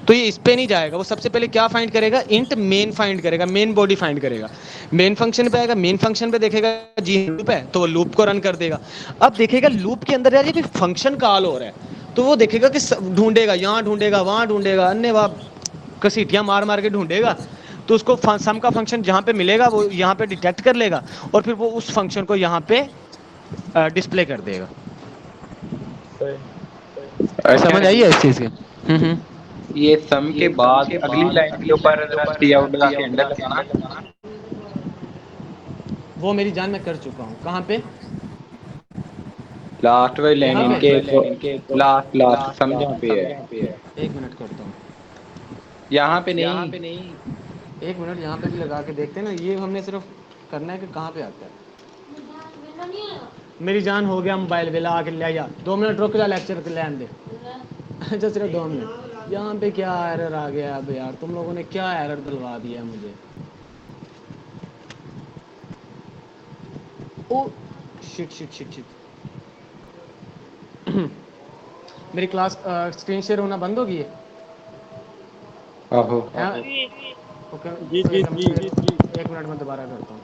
तो ये इस पे नहीं जाएगा। वो सबसे पहले क्या फाइंड करेगा, इंट मेन फाइंड करेगा, मेन बॉडी फाइंड करेगा, मेन फंक्शन पे आएगा, मेन फंक्शन पे देखेगा जी लूप है, तो वो लूप को रन कर देगा। अब देखेगा लूप के अंदर यार ये कोई फंक्शन कॉल हो रहा है, तो वो देखेगा कि ढूंढेगा, यहाँ ढूंढेगा, वहाँ ढूंढेगा, अन्य वहाँ घसीटियाँ मार मार के ढूंढेगा। तो उसको सम का फंक्शन जहाँ पे मिलेगा वो यहाँ पे डिटेक्ट कर लेगा और फिर वो उस फंक्शन को यहाँ पे डिस्प्ले कर देगा। समझ आई है इस चीज़ के? ये सम के बाद अगली लाइन के ऊपर टी आउट लगा के एंडर लगाना। वो मेरी जान मैं कर चुका हूँ, कहाँ पे, लास्ट वाली लाइन यहाँ पे? इनके लास्ट सम जहाँ पे है। 1 मिनट करता हूँ, यहाँ पे नहीं, 1 मिनट यहाँ पे भी लगा के देखते हैं ना, ये हमने सिर्फ करना है कि कहाँ पे आता है। मेरी जान हो गया मोबाइल वेला आके ले आया, 2 मिनट रुक जा, लेक्चर के लैन दे। अच्छा सिर्फ 2 मिनट। यहाँ पे क्या एरर आ गया अब यार, तुम लोगों ने क्या एरर दिलवा दिया है मुझे। Oh shit. मेरी क्लास स्क्रीन शेयर होना बंद हो गई है। आहो ओके जी। 1 मिनट में दोबारा करता हूँ।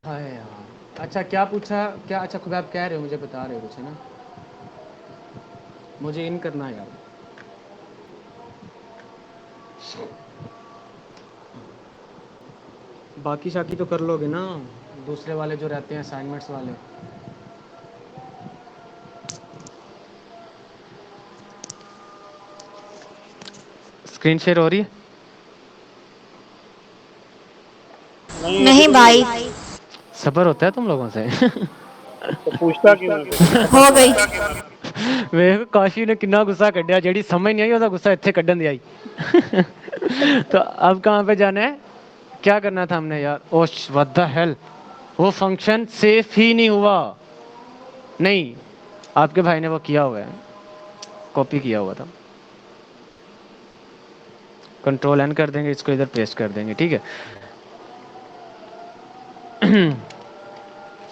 हाय यार, अच्छा क्या पूछा, क्या, अच्छा खुद आप कह रहे हो, मुझे बता रहे हो कुछ, है ना, मुझे इन करना है यार। बाकी शाकी तो कर लोगे ना, दूसरे वाले जो रहते हैं असाइनमेंट्स वाले। स्क्रीन शेयर हो रही है? नहीं भाई, सब्र होता है तुम लोगों से। तो पूछता क्यों है? हो गई। ਵੇਖ ਕਾਸ਼ੀ ने कितना गुस्सा ਕੱਢਿਆ, ਜਿਹੜੀ समझ नहीं आई ਉਹਦਾ गुस्सा ਇੱਥੇ ਕੱਢਣ ਦੀ आई। तो अब कहाँ पे जाना है, क्या करना था हमने यार, ओ व्हाट द हेल, वो फंक्शन सेफ ही नहीं हुआ। नहीं, आपके भाई ने वो किया हुआ है, कॉपी किया हुआ था। कंट्रोल एन कर देंगे, इसको इधर पेस्ट कर देंगे, ठीक है।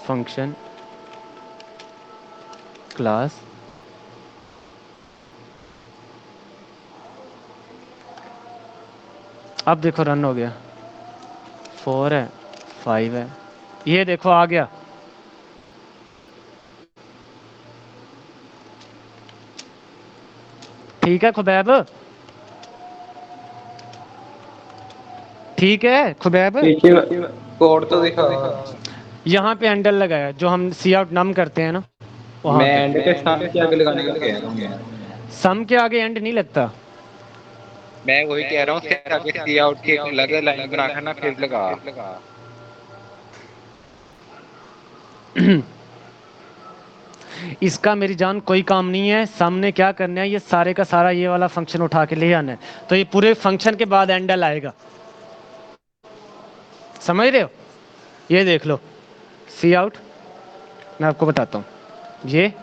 फंक्शन क्लास अब देखो रन हो गया, 4 है 5 है, ये देखो आ गया। ठीक है खुबैब, ठीक है खुबैब। ठीक है, कोड तो दिखा। यहाँ पे हैंडल लगाया जो हम सी आउट नम करते हैं ना, वहाँ मैं पे। एंड के सामने क्या लगाने का कह रहा हूँ यार। सम के आगे एंड नहीं लगता। मैं वही कह रहा हूँ, उसके आगे सी आउट की एक अलग लाइन बनाकर ना फिर लगा। इसका मेरी जान कोई काम नहीं है। सामने क्या करना है, ये सारे का सारा ये वाला फंक्शन उठा के ले आना है, तो ये पूरे फंक्शन के बाद एंडल आएगा, समझ रहे हो? ये देख लो सी आउट, मैं आपको बताता हूँ, ये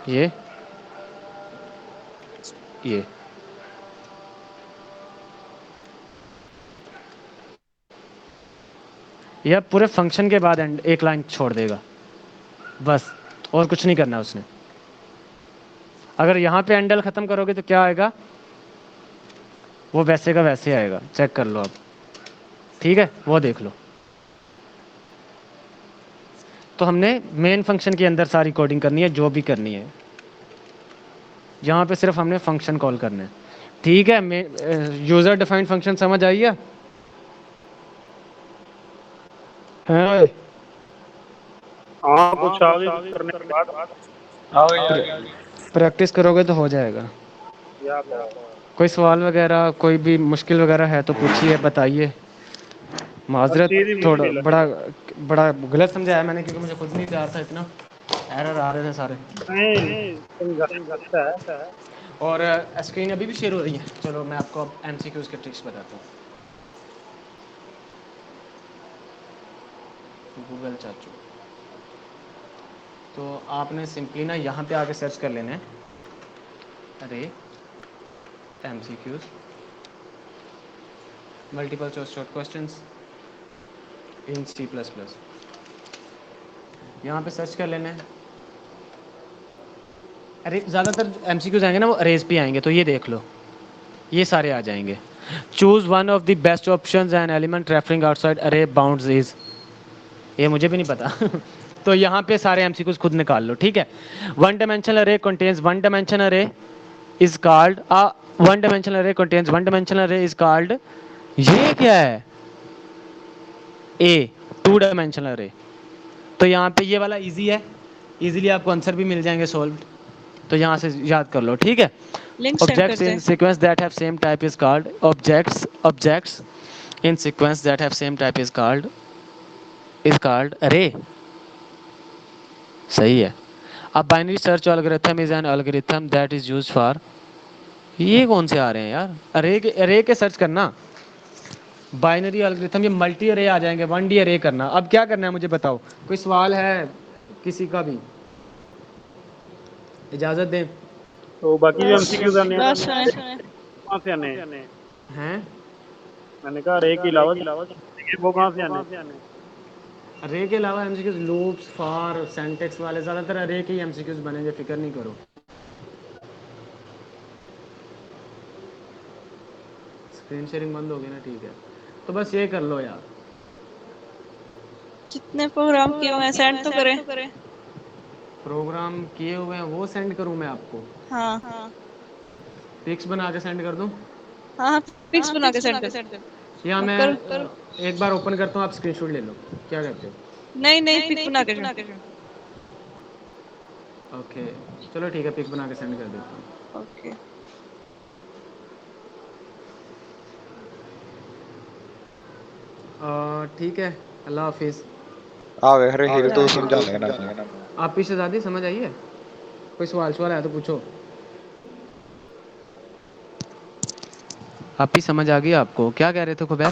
ये ये अब पूरे फंक्शन के बाद एंड एक लाइन छोड़ देगा बस, और कुछ नहीं करना उसने। अगर यहाँ पे एंडल खत्म करोगे तो क्या आएगा, वो वैसे का वैसे आएगा, चेक कर लो आप, ठीक है, वो देख लो। तो हमने मेन फंक्शन के अंदर सारी कोडिंग करनी है, जो भी करनी है, यहाँ पे सिर्फ हमने फंक्शन कॉल करना है, ठीक है। यूजर डिफाइंड फंक्शन समझ आई है? हाँ, हाँ कुछ आगे करने के बाद प्रैक्टिस करोगे तो हो जाएगा। याद है। कोई सवाल वगैरह, कोई भी मुश्किल वगैरह है तो पूछिए, बताइए। माजरत, थोड़ा बड़ा बड़ा गलत समझाया मैंने, क्योंकि मुझे खुद नहीं तैयार था, इतना एरर आ रहे थे सारे। और स्क्रीन अभी भी शेयर हो रही है। चलो मैं आपको अब एमसीक्यूज के ट्रिक्स बताता हूँ। गूगल चाचू, तो आपने सिंपली ना यहाँ पे आके सर्च कर लेना है, अरे MCQs multiple choice short questions in C++, यहाँ पे सर्च कर लेना है। अरे ज़्यादातर एमसीक्यूज आएंगे ना वो अरेज पे आएंगे, तो ये देख लो, ये सारे आ जाएंगे। Choose one of the best options and element referring outside अरे बाउंड्स इज, ये मुझे भी नहीं पता तो यहाँ पे सारे एमसीक्यूज खुद निकाल लो, ठीक है। वन डायमेंशनल अरे कंटेन्स वन डायमेंशनल अरे इज कॉल्ड वन डायमेंशनल अरे कंटेन्स वन डायमेंशनल अरे इज कॉल्ड, ये क्या है, ए टू डायमेंशनल अरे। तो यहाँ पे ये वाला इजी है, इजीली आपको आंसर भी मिल जाएंगे सॉल्व, तो यहाँ से याद कर लो, ठीक है। Objects in sequence that have same type is called, objects in sequence that have same type is called अरे, सही है। अब binary search algorithm is an algorithm that is used for, ये कौन से आ रहे हैं यार, अरे के सर्च करना, बाइनरी एल्गोरिथम, ये मल्टी अरे आ जाएंगे, 1D अरे करना। अब क्या करना है मुझे बताओ, कोई सवाल है किसी का भी, इजाजत दें। तो बाकी जो एमसीक्यूज आने हैं कहाँ से आने हैं, मैंने कहा अरे के अलावा वो कहाँ से आने अरे के अलावा एमसीक्यूज लूप्स फॉर सिंटैक्स वाले, ज़्यादातर अरे के ही एमसीक्यूज बनेंगे, फिक्र नहीं करो। स्क्रीन शेयरिंग बंद हो गई ना, ठीक है, तो बस ये कर लो यार। कितने प्रोग्राम किए हुए हैं सेंड तो करें। प्रोग्राम किए हुए हैं वो सेंड करूं मैं आपको, हाँ पिक्स बना के सेंड कर दूं, हाँ पिक्स बना के सेंड कर। या मैं करो। एक बार ओपन करता हूँ, आप स्क्रीनशॉट ले लो, क्या कहते हो? नहीं पिक्स बना के सेंड। ओके चलो ठीक है, पिक बना के सेंड कर देता हूँ। ओके ठीक है, अल्लाह हाफिज़। आवे हरे हीरो तो समझा लेना। आप पीछे ज़्यादा समझ आई है? कोई सवाल है तो पूछो। आप ही समझ आ गई आपको? क्या कह रहे थे खुबैर?